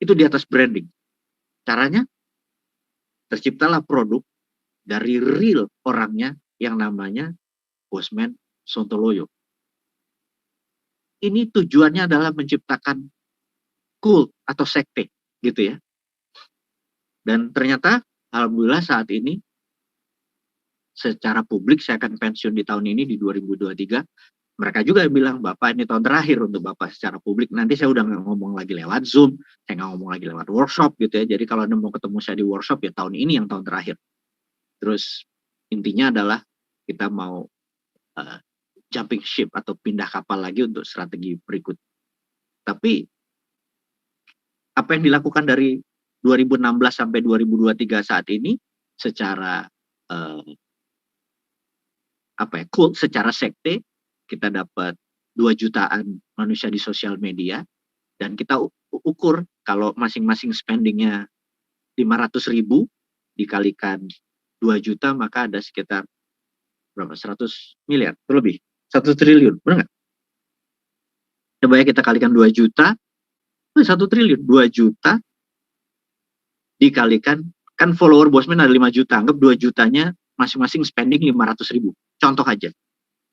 [SPEAKER 1] Itu di atas branding. Caranya, terciptalah produk dari real orangnya yang namanya Bosman Sontoloyo. Ini tujuannya adalah menciptakan cult atau sekte, gitu ya. Dan ternyata, alhamdulillah saat ini, secara publik saya akan pensiun di tahun ini, di 2023. Mereka juga bilang, Bapak ini tahun terakhir untuk Bapak secara publik. Nanti saya udah nggak ngomong lagi lewat Zoom, saya nggak ngomong lagi lewat workshop gitu ya. Jadi kalau Anda mau ketemu saya di workshop, ya tahun ini yang tahun terakhir. Terus intinya adalah kita mau jumping ship atau pindah kapal lagi untuk strategi berikut. Tapi apa yang dilakukan dari 2016 sampai 2023 saat ini secara secara sekte, kita dapat 2 jutaan manusia di sosial media, dan kita ukur kalau masing-masing spendingnya 500.000 dikalikan 2 juta, maka ada sekitar berapa? 100 miliar, itu lebih 1 triliun, benar nggak? Coba ya kita kalikan 2 juta, 1 triliun, 2 juta dikalikan, kan follower Bosman ada 5 juta, anggap 2 jutanya masing-masing spending 500.000, contoh aja.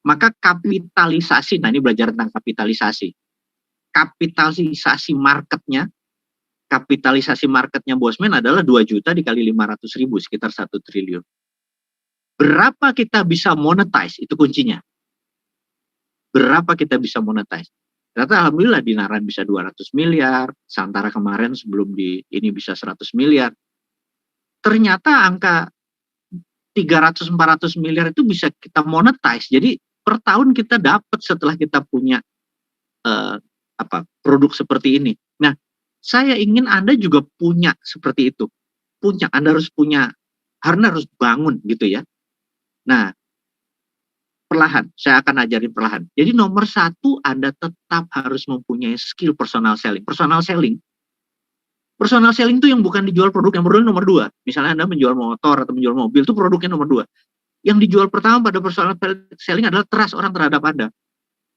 [SPEAKER 1] Maka kapitalisasi, nah ini belajar tentang kapitalisasi. Kapitalisasi marketnya Bosman adalah 2 juta dikali 500.000, sekitar 1 triliun. Berapa kita bisa monetize, itu kuncinya. Berapa kita bisa monetize. Ternyata alhamdulillah Dinaran bisa 200 miliar, Santara kemarin sebelum ini bisa 100 miliar. Ternyata angka 300-400 miliar itu bisa kita monetize. Jadi per tahun kita dapat setelah kita punya produk seperti ini. Nah, saya ingin Anda juga punya seperti itu. Anda harus punya, Anda harus bangun gitu ya. Nah, perlahan, saya akan ajarin perlahan. Jadi nomor satu, Anda tetap harus mempunyai skill personal selling. Personal selling itu yang bukan dijual produk, yang produk nomor dua. Misalnya Anda menjual motor atau menjual mobil, itu produknya nomor dua. Yang dijual pertama pada personal selling adalah trust orang terhadap Anda.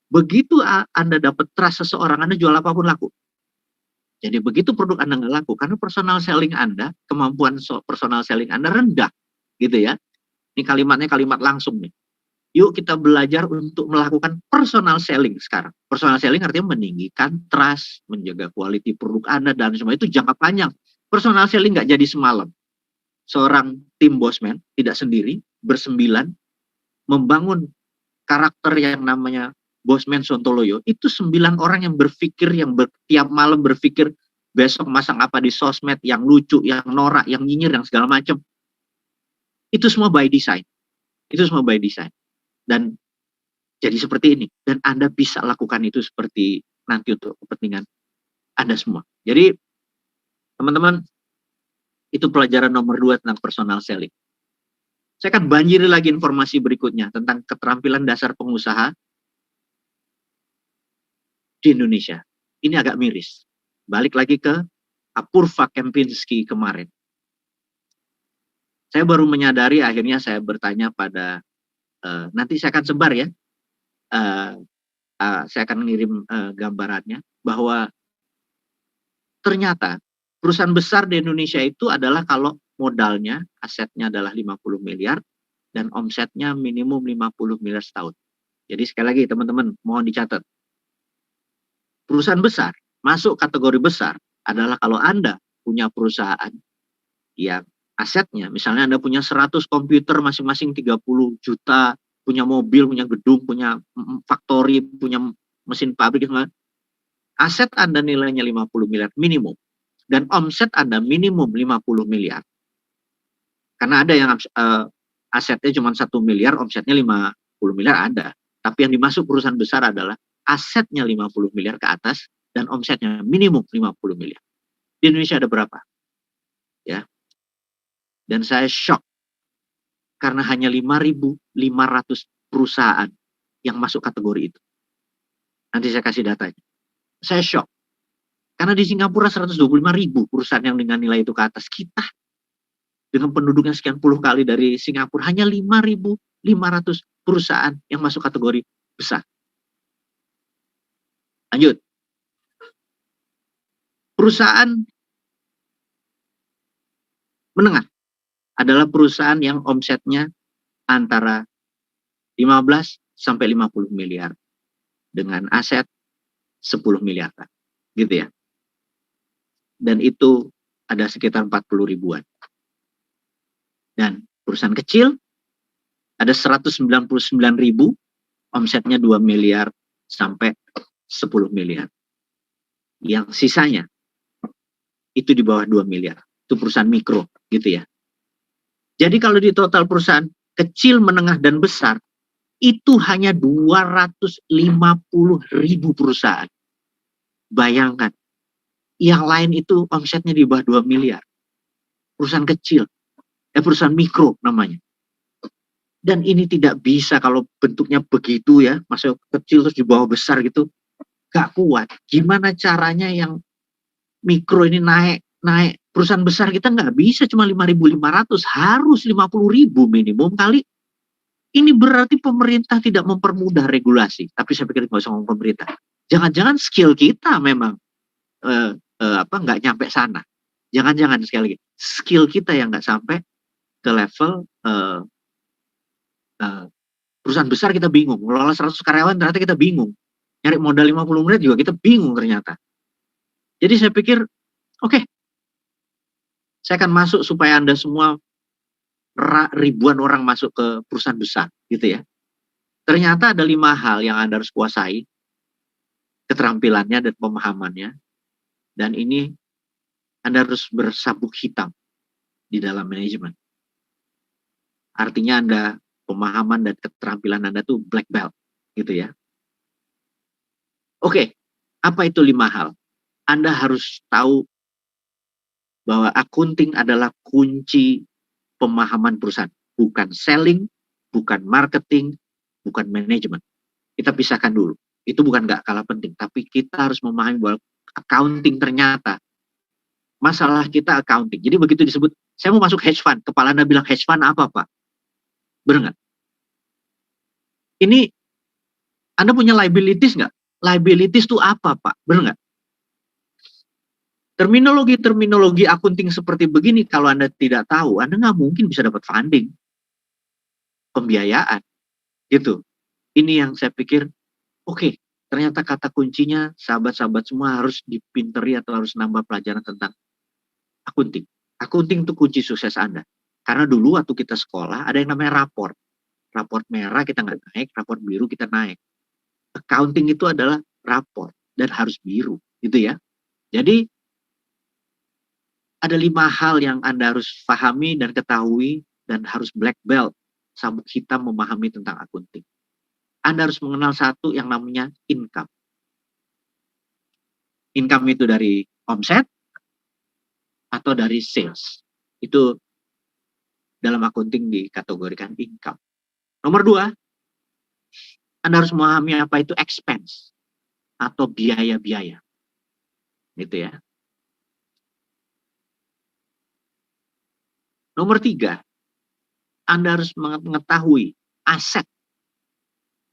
[SPEAKER 1] Begitu Anda dapat trust seseorang, Anda jual apapun laku. Jadi begitu produk Anda nggak laku, karena personal selling Anda, kemampuan personal selling Anda rendah, gitu ya. Ini kalimatnya kalimat langsung nih. Yuk kita belajar untuk melakukan personal selling sekarang. Personal selling artinya meninggikan trust, menjaga quality produk Anda, dan semua itu jangka panjang. Personal selling nggak jadi semalam. Seorang tim bosman, tidak sendiri, bersembilan, membangun karakter yang namanya Bosman Sontoloyo, itu 9 orang yang berpikir, yang tiap malam berpikir, besok masang apa di sosmed, yang lucu, yang norak, yang nyinyir, yang segala macam. Itu semua by design. Itu semua by design. Dan jadi seperti ini. Dan Anda bisa lakukan itu seperti nanti untuk kepentingan Anda semua. Jadi, teman-teman, itu pelajaran nomor 2 tentang personal selling. Saya akan banjiri lagi informasi berikutnya tentang keterampilan dasar pengusaha di Indonesia. Ini agak miris. Balik lagi ke Apurva Kempinski kemarin. Saya baru menyadari, akhirnya saya bertanya pada, nanti saya akan sebar ya, saya akan ngirim gambarannya, bahwa ternyata perusahaan besar di Indonesia itu adalah kalau modalnya, asetnya adalah 50 miliar, dan omsetnya minimum 50 miliar setahun. Jadi sekali lagi teman-teman, mohon dicatat. Perusahaan besar, masuk kategori besar, adalah kalau Anda punya perusahaan yang asetnya, misalnya Anda punya 100 komputer masing-masing 30 juta, punya mobil, punya gedung, punya factory, punya mesin pabrik, aset Anda nilainya 50 miliar minimum, dan omset Anda minimum 50 miliar. Karena ada yang asetnya cuma 1 miliar, omsetnya 50 miliar ada. Tapi yang dimasuk perusahaan besar adalah asetnya 50 miliar ke atas, dan omsetnya minimum 50 miliar. Di Indonesia ada berapa? Ya. Dan saya shock karena hanya 5.500 perusahaan yang masuk kategori itu. Nanti saya kasih datanya. Saya shock. Karena di Singapura 125.000 perusahaan yang dengan nilai itu ke atas. Kita dengan penduduknya sekian puluh kali dari Singapura, hanya 5.500 perusahaan yang masuk kategori besar. Lanjut. Perusahaan menengah adalah perusahaan yang omsetnya antara 15 sampai 50 miliar dengan aset 10 miliar, gitu ya. Dan itu ada sekitar 40 ribuan. Dan perusahaan kecil ada 199 ribu, omsetnya 2 miliar sampai 10 miliar. Yang sisanya itu di bawah 2 miliar. Itu perusahaan mikro, gitu ya. Jadi kalau di total perusahaan kecil, menengah, dan besar, itu hanya 250 ribu perusahaan. Bayangkan, yang lain itu omsetnya di bawah 2 miliar. Perusahaan kecil, perusahaan mikro namanya. Dan ini tidak bisa kalau bentuknya begitu ya, masuk kecil terus di bawah besar gitu, gak kuat. Gimana caranya yang mikro ini naik? Perusahaan besar kita nggak bisa cuma 5.500, harus 50.000 minimum kali. Ini berarti pemerintah tidak mempermudah regulasi. Tapi saya pikir nggak usah ngomong pemerintah. Jangan-jangan skill kita memang nggak nyampe sana. Jangan-jangan sekali lagi skill kita yang nggak sampai ke level perusahaan besar. Kita bingung. Ngelola 100 karyawan ternyata kita bingung. Nyari modal 50 miliar juga kita bingung ternyata. Jadi saya pikir, oke. Saya akan masuk supaya Anda semua, ribuan orang masuk ke perusahaan besar, gitu ya. Ternyata ada 5 hal yang Anda harus kuasai, keterampilannya dan pemahamannya, dan ini Anda harus bersabuk hitam di dalam manajemen. Artinya Anda, pemahaman dan keterampilan Anda tuh black belt, gitu ya. Oke, apa itu 5 hal? Anda harus tahu bahwa accounting adalah kunci pemahaman perusahaan. Bukan selling, bukan marketing, bukan manajemen. Kita pisahkan dulu. Itu bukan nggak kalah penting, tapi kita harus memahami bahwa accounting ternyata masalah kita accounting. Jadi begitu disebut, saya mau masuk hedge fund, kepala Anda bilang hedge fund apa Pak? Benar nggak? Ini Anda punya liabilities nggak? Liabilities itu apa Pak? Benar nggak? Terminologi akunting seperti begini, kalau Anda tidak tahu, Anda nggak mungkin bisa dapat funding, pembiayaan, gitu. Ini yang saya pikir, oke, ternyata kata kuncinya, sahabat-sahabat semua harus dipinteri atau harus nambah pelajaran tentang akunting. Akunting itu kunci sukses Anda. Karena dulu waktu kita sekolah, ada yang namanya raport. Raport merah kita nggak naik, raport biru kita naik. Accounting itu adalah raport, dan harus biru, gitu ya. Jadi, ada 5 hal yang Anda harus pahami dan ketahui dan harus black belt sabuk hitam memahami tentang akunting. Anda harus mengenal satu yang namanya income. Income itu dari omset atau dari sales. Itu dalam akunting dikategorikan income. Nomor 2, Anda harus memahami apa itu expense atau biaya-biaya. Gitu ya. Nomor 3, Anda harus mengetahui aset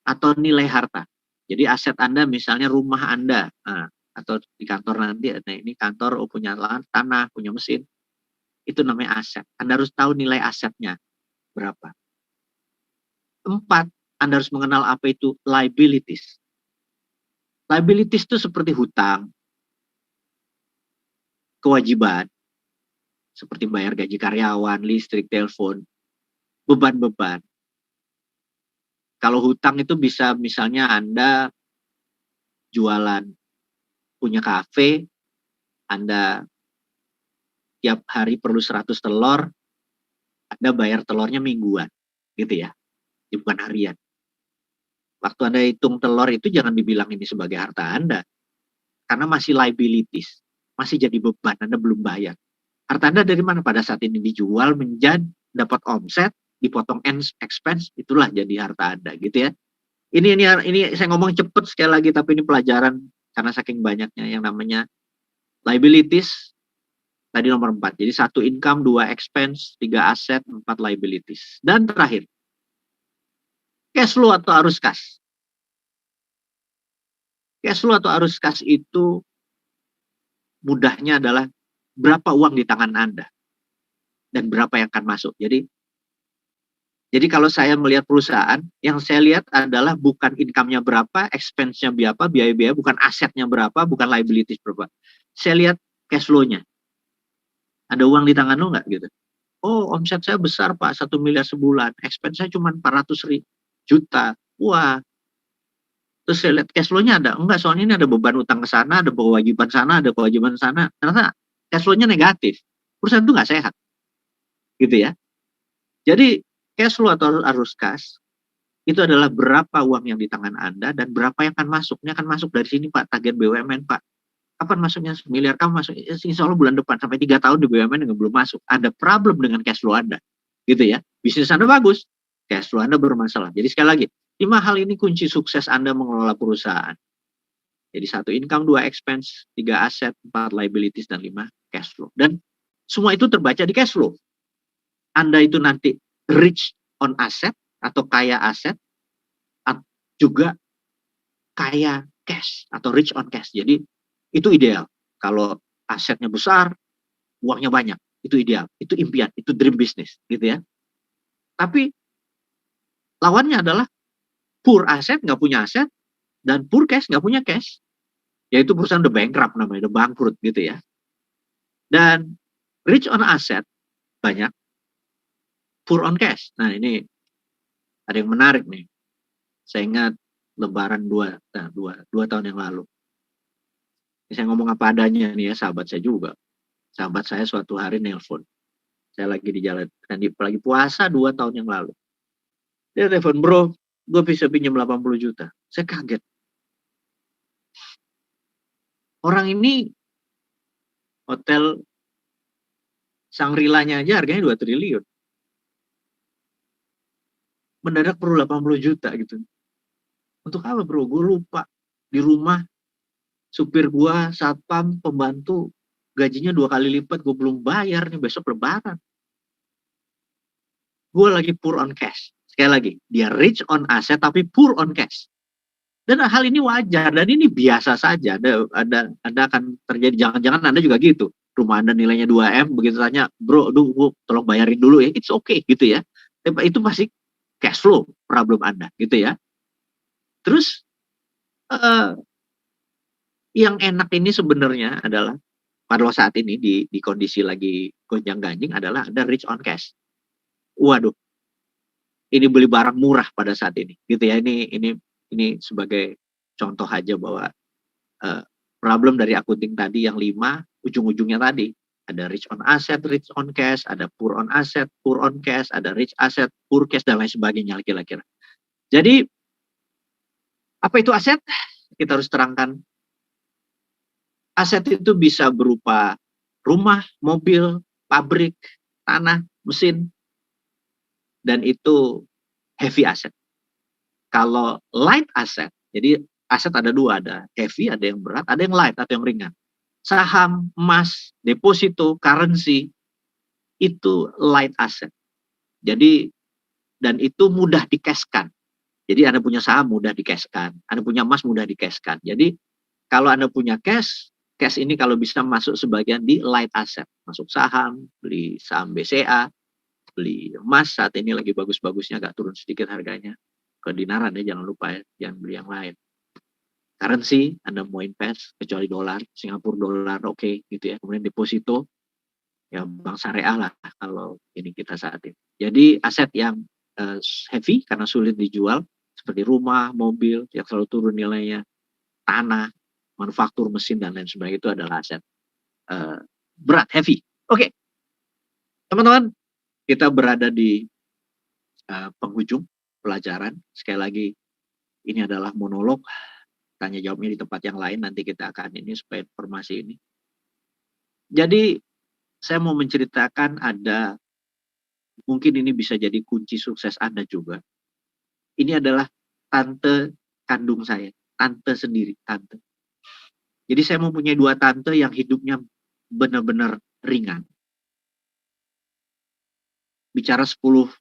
[SPEAKER 1] atau nilai harta. Jadi aset Anda misalnya rumah Anda, atau di kantor nanti, nah ini kantor punya lahan, tanah, punya mesin, itu namanya aset. Anda harus tahu nilai asetnya berapa. 4, Anda harus mengenal apa itu liabilities. Liabilities itu seperti hutang, kewajiban, seperti bayar gaji karyawan, listrik, telepon, beban-beban. Kalau hutang itu bisa misalnya Anda jualan, punya kafe, Anda tiap hari perlu 100 telur, Anda bayar telurnya mingguan, gitu ya, bukan harian. Waktu Anda hitung telur itu jangan dibilang ini sebagai harta Anda, karena masih liabilities, masih jadi beban, Anda belum bayar. Harta Anda dari mana? Pada saat ini dijual, menjadi dapat omset, dipotong expense, itulah jadi harta Anda, gitu ya. Ini saya ngomong cepet sekali lagi, tapi ini pelajaran karena saking banyaknya yang namanya liabilities. Tadi nomor 4. Jadi 1 income, 2 expense, 3 aset, 4 liabilities. Dan terakhir, cash flow atau arus kas. Cash flow atau arus kas itu mudahnya adalah berapa uang di tangan Anda dan berapa yang akan masuk. Jadi kalau saya melihat perusahaan, yang saya lihat adalah bukan income-nya berapa, expense-nya berapa, biaya-biaya, bukan asetnya berapa, bukan liabilities berapa. Saya lihat cash flow-nya. Ada uang di tangan lo nggak gitu? Oh, omset saya besar Pak, 1 miliar sebulan. Expense saya cuma 400 juta. Wah. Terus saya lihat cash flow-nya ada. Enggak, soalnya ini ada beban utang ke sana, ada kewajiban sana, ada kewajiban sana. Ternyata cash flow-nya negatif. Perusahaan itu nggak sehat. Gitu ya. Jadi cash flow atau arus kas itu adalah berapa uang yang di tangan Anda dan berapa yang akan masuk. Ini akan masuk dari sini Pak, tagihan BUMN Pak. Kapan masuknya 1 miliar? Kamu masuk, insya Allah bulan depan, sampai 3 tahun di BUMN yang belum masuk. Ada problem dengan cash flow Anda. Gitu ya. Bisnis Anda bagus, cash flow Anda bermasalah. Jadi sekali lagi, 5 hal ini kunci sukses Anda mengelola perusahaan. Jadi 1 income, 2 expense, 3 aset, 4 liabilities, dan 5 cash flow. Dan semua itu terbaca di cash flow. Anda itu nanti rich on asset atau kaya aset, juga kaya cash atau rich on cash. Jadi itu ideal. Kalau asetnya besar, uangnya banyak, itu ideal, itu impian, itu dream business, gitu ya. Tapi lawannya adalah poor aset, nggak punya aset, dan poor cash, nggak punya cash. Yaitu perusahaan udah bankrupt namanya, udah bangkrut gitu ya. Dan rich on asset banyak, poor on cash. Nah ini ada yang menarik nih. Saya ingat Lebaran 2 tahun yang lalu. Saya ngomong apa adanya nih ya, sahabat saya juga. Sahabat saya suatu hari nelpon. Saya lagi di jalan, lagi puasa 2 tahun yang lalu. Dia telepon, bro, gue bisa pinjam 80 juta. Saya kaget. Orang ini hotel Shangri-La-nya aja harganya 2 triliun. mendadak perlu 80 juta gitu. Untuk apa bro? Gue lupa. Di rumah, supir gue, satpam, pembantu, gajinya 2 kali lipat, gue belum bayar nih, besok lebaran. Gue lagi poor on cash. Sekali lagi, dia rich on asset tapi poor on cash. Dan hal ini wajar, dan ini biasa saja. Ada akan terjadi, jangan-jangan Anda juga gitu. Rumah Anda nilainya 2M, begitu tanya, bro, aduh, tolong bayarin dulu ya, it's okay gitu ya. Itu masih cash flow problem Anda gitu ya. Terus yang enak ini sebenarnya adalah pada saat ini di kondisi lagi gonjang-ganjing adalah ada rich on cash. Waduh, ini beli barang murah pada saat ini gitu ya. Ini sebagai contoh aja bahwa problem dari akunting tadi yang 5 ujung-ujungnya tadi ada rich on asset, rich on cash, ada poor on asset, poor on cash, ada rich asset, poor cash, dan lain sebagainya kira-kira. Jadi apa itu aset? Kita harus terangkan. Aset itu bisa berupa rumah, mobil, pabrik, tanah, mesin, dan itu heavy asset. Kalau light asset, jadi aset ada 2, ada heavy, ada yang berat, ada yang light atau yang ringan. Saham, emas, deposito, currency, itu light asset. Jadi, dan itu mudah di-cashkan. Jadi Anda punya saham mudah di-cashkan, Anda punya emas mudah di-cashkan. Jadi kalau Anda punya cash ini kalau bisa masuk sebagian di light asset. Masuk saham, beli saham BCA, beli emas saat ini lagi bagus-bagusnya, agak turun sedikit harganya. Kedinaran ya, jangan lupa ya, jangan beli yang lain. Currency, Anda mau invest, kecuali dolar, Singapura dolar, oke, gitu ya. Kemudian deposito, ya bank syariah lah kalau ini kita saat ini. Jadi aset yang heavy karena sulit dijual, seperti rumah, mobil, yang selalu turun nilainya, tanah, manufaktur, mesin, dan lain sebagainya, itu adalah aset berat, heavy. Oke, teman-teman, kita berada di penghujung pelajaran. Sekali lagi, ini adalah monolog, tanya jawabnya di tempat yang lain, nanti kita akan ini supaya informasi ini. Jadi saya mau menceritakan ada, mungkin ini bisa jadi kunci sukses Anda juga. Ini adalah tante kandung saya, tante sendiri, tante. Jadi saya mempunyai 2 tante yang hidupnya benar-benar ringan. Bicara 10,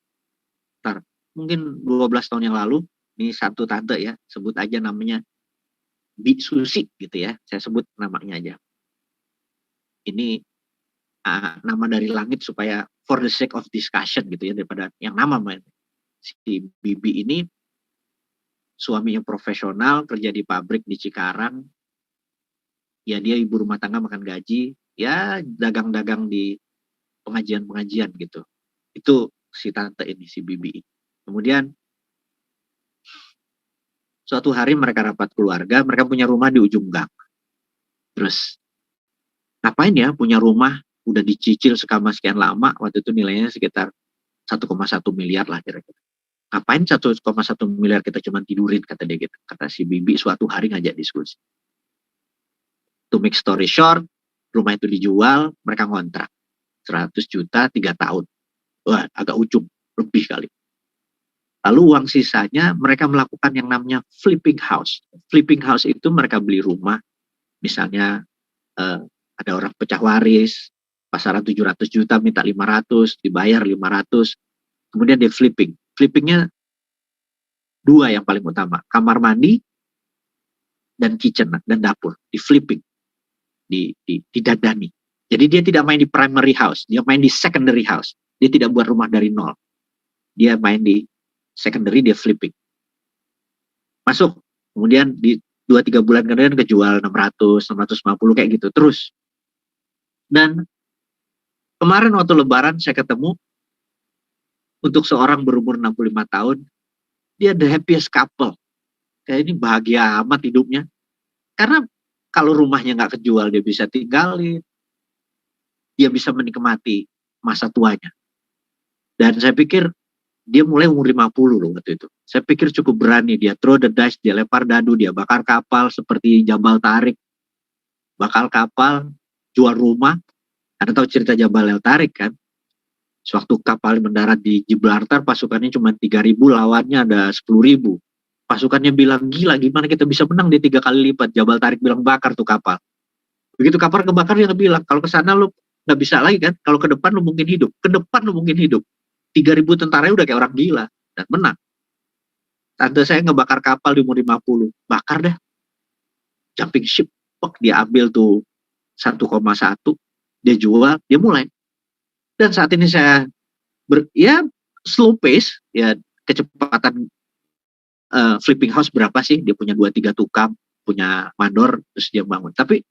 [SPEAKER 1] mungkin 12 tahun yang lalu, ini satu tante ya, sebut aja namanya Bi Susi gitu ya, saya sebut namanya aja. Ini nama dari langit supaya for the sake of discussion gitu ya, daripada yang nama main. Si Bibi ini suaminya profesional, kerja di pabrik di Cikarang. Ya dia ibu rumah tangga, makan gaji, ya dagang-dagang di pengajian-pengajian gitu. Itu si tante ini, si Bibi. Kemudian suatu hari mereka rapat keluarga, mereka punya rumah di ujung gang. Terus ngapain ya punya rumah, udah dicicil selama sekian lama, waktu itu nilainya sekitar 1,1 miliar lah kira-kira. Ngapain 1,1 miliar kita cuma tidurin, kata dia gitu. Kata si Bibi suatu hari ngajak diskusi. To make story short, rumah itu dijual, mereka ngontrak 100 juta 3 tahun. Wah, agak ujung, lebih kali. Lalu uang sisanya mereka melakukan yang namanya flipping house. Flipping house itu mereka beli rumah, misalnya ada orang pecah waris, pasaran 700 juta, minta 500, dibayar 500, kemudian dia flipping. Flippingnya 2 yang paling utama, kamar mandi dan kitchen dan dapur, di flipping, didadani. Jadi dia tidak main di primary house, dia main di secondary house. Dia tidak buat rumah dari nol. Dia main di secondary, dia flipping. Masuk, kemudian di 2-3 bulan kemudian kejual 600, 650 kayak gitu terus. Dan kemarin waktu lebaran saya ketemu, untuk seorang berumur 65 tahun, dia the happiest couple. Kayak ini bahagia amat hidupnya. Karena kalau rumahnya nggak kejual, dia bisa tinggalin, dia bisa menikmati masa tuanya. Dan saya pikir dia mulai umur 50 loh waktu itu. Saya pikir cukup berani, dia throw the dice, dia lempar dadu, dia bakar kapal seperti Jabal Tarik. Bakar kapal, jual rumah. Anda tahu cerita Jabal El Tarik kan? Sewaktu kapal mendarat di Gibraltar, pasukannya cuma 3.000, lawannya ada 10.000. Pasukannya bilang, gila gimana kita bisa menang, dia 3 kali lipat. Jabal Tarik bilang bakar tuh kapal. Begitu kapal kebakar, dia bilang, kalau ke sana lu nggak bisa lagi kan, kalau ke depan lu mungkin hidup, ke depan lu mungkin hidup. 3.000 tentara udah kayak orang gila, dan menang. Tante saya ngebakar kapal di umur 50, bakar dah. Jumping ship, dia ambil tuh 1,1, dia jual, dia mulai. Dan saat ini saya slow pace, ya kecepatan flipping house berapa sih? Dia punya 2-3 tukang, punya mandor, terus dia bangun. Tapi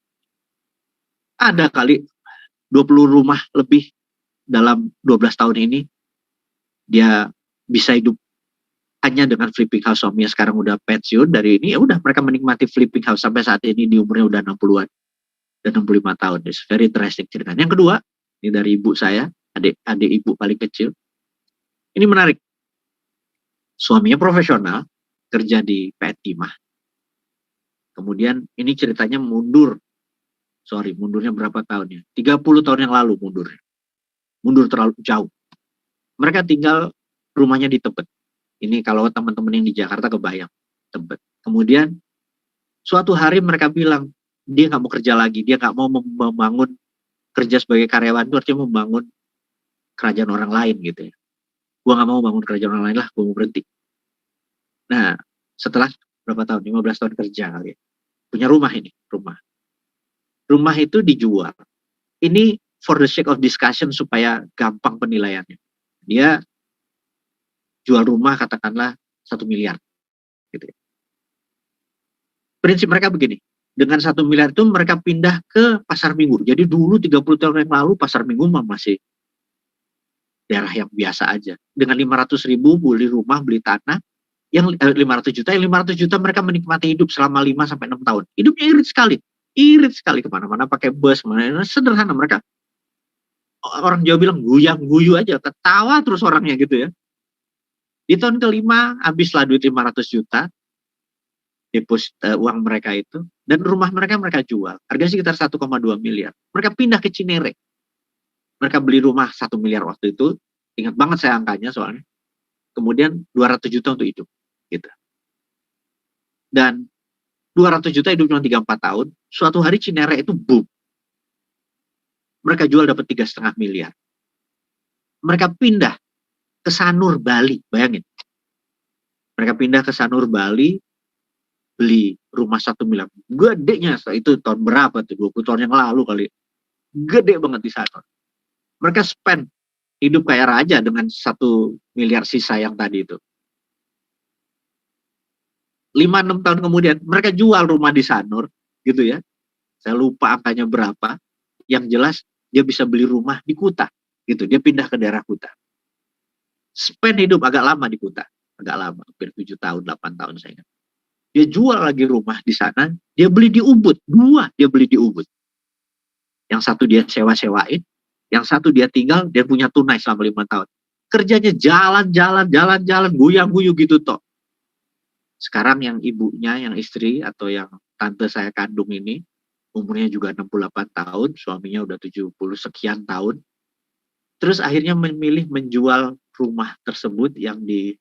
[SPEAKER 1] ada kali 20 rumah lebih dalam 12 tahun ini, dia bisa hidup hanya dengan flipping house. Suaminya sekarang udah pensiun dari ini, ya udah mereka menikmati flipping house sampai saat ini di umurnya udah 60-an dan 65 tahun. It's very interesting ceritanya. Yang kedua, ini dari ibu saya, adik ibu paling kecil. Ini menarik. Suaminya profesional, kerja di PT Timah. Kemudian ini ceritanya mundurnya berapa tahunnya? 30 tahun yang lalu mundurnya. Mundur terlalu jauh. Mereka tinggal rumahnya di Tebet. Ini kalau teman-teman yang di Jakarta kebayang, Tebet. Kemudian suatu hari mereka bilang, dia nggak mau kerja lagi, dia nggak mau membangun kerja sebagai karyawan, itu artinya membangun kerajaan orang lain gitu ya. Gua nggak mau bangun kerajaan orang lain lah, gua mau berhenti. Nah, setelah berapa tahun? 15 tahun kerja kali ya. Punya rumah ini, rumah itu dijual. Ini for the sake of discussion supaya gampang penilaiannya. Dia jual rumah katakanlah 1 miliar. Gitu ya. Prinsip mereka begini, dengan 1 miliar itu mereka pindah ke pasar minggu. Jadi dulu 30 tahun yang lalu pasar minggu masih daerah yang biasa aja. Dengan 500.000 beli rumah, beli tanah, yang 500 juta mereka menikmati hidup selama 5-6 tahun. Hidupnya irit sekali kemana-mana pakai bus, sederhana mereka. Orang Jawa bilang guyang-guyu aja, ketawa terus orangnya gitu ya. Di tahun kelima habislah duit 500 juta deposit uang mereka itu, dan rumah mereka jual. Harganya sekitar 1,2 miliar. Mereka pindah ke Cinere. Mereka beli rumah 1 miliar waktu itu. Ingat banget saya angkanya soalnya. Kemudian 200 juta untuk hidup. Gitu. Dan 200 juta hidup cuma 3-4 tahun. Suatu hari Cinere itu boom. Mereka jual dapat 3,5 miliar. Mereka pindah ke Sanur, Bali. Bayangin. Mereka pindah ke Sanur, Bali. Beli rumah 1 miliar. Gedenya itu tahun berapa tuh? 20 tahun yang lalu kali. Gede banget di sana. Mereka spend hidup kayak raja dengan 1 miliar sisa yang tadi itu. 5-6 tahun kemudian mereka jual rumah di Sanur gitu ya. Saya lupa angkanya berapa. Yang jelas dia bisa beli rumah di Kuta gitu. Dia pindah ke daerah Kuta. Spend hidup agak lama di Kuta. Agak lama, hampir 7 tahun, 8 tahun saya ingat. Dia jual lagi rumah di sana, dia beli di Ubud. 2 dia beli di Ubud. Yang satu dia sewa-sewain, yang satu dia tinggal, dia punya tunai selama 5 tahun. Kerjanya jalan, guyang-guyu gitu toh. Sekarang yang ibunya, yang istri atau yang tante saya kandung ini, umurnya juga 68 tahun, suaminya udah 70 sekian tahun. Terus akhirnya memilih menjual rumah tersebut yang di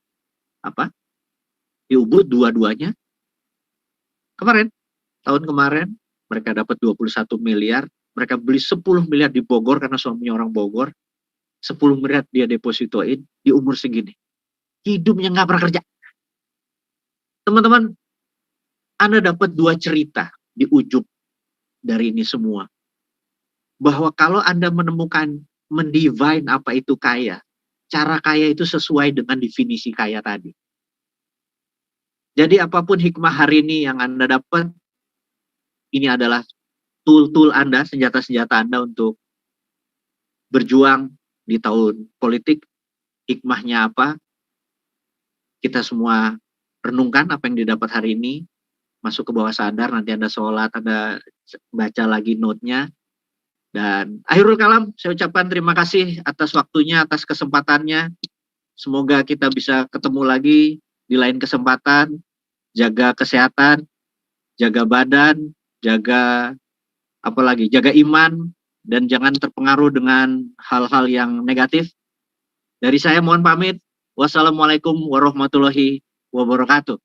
[SPEAKER 1] Ubud dua-duanya. Tahun kemarin mereka dapat 21 miliar, mereka beli 10 miliar di Bogor karena suaminya orang Bogor. 10 miliar dia depositoin di umur segini. Hidupnya nggak pernah kerja. Teman-teman, Anda dapat 2 cerita di ujung dari ini semua. Bahwa kalau Anda menemukan, mendivine apa itu kaya, cara kaya itu sesuai dengan definisi kaya tadi. Jadi apapun hikmah hari ini yang Anda dapat, ini adalah tool-tool Anda, senjata-senjata Anda untuk berjuang di tahun politik. Hikmahnya apa? Kita semua renungkan apa yang didapat hari ini, masuk ke bawah sadar, nanti Anda sholat, Anda baca lagi note-nya. Dan akhirul kalam, saya ucapkan terima kasih atas waktunya, atas kesempatannya. Semoga kita bisa ketemu lagi di lain kesempatan. Jaga kesehatan, jaga badan, jaga jaga iman, dan jangan terpengaruh dengan hal-hal yang negatif. Dari saya mohon pamit. Wassalamualaikum warahmatullahi wabarakatuh.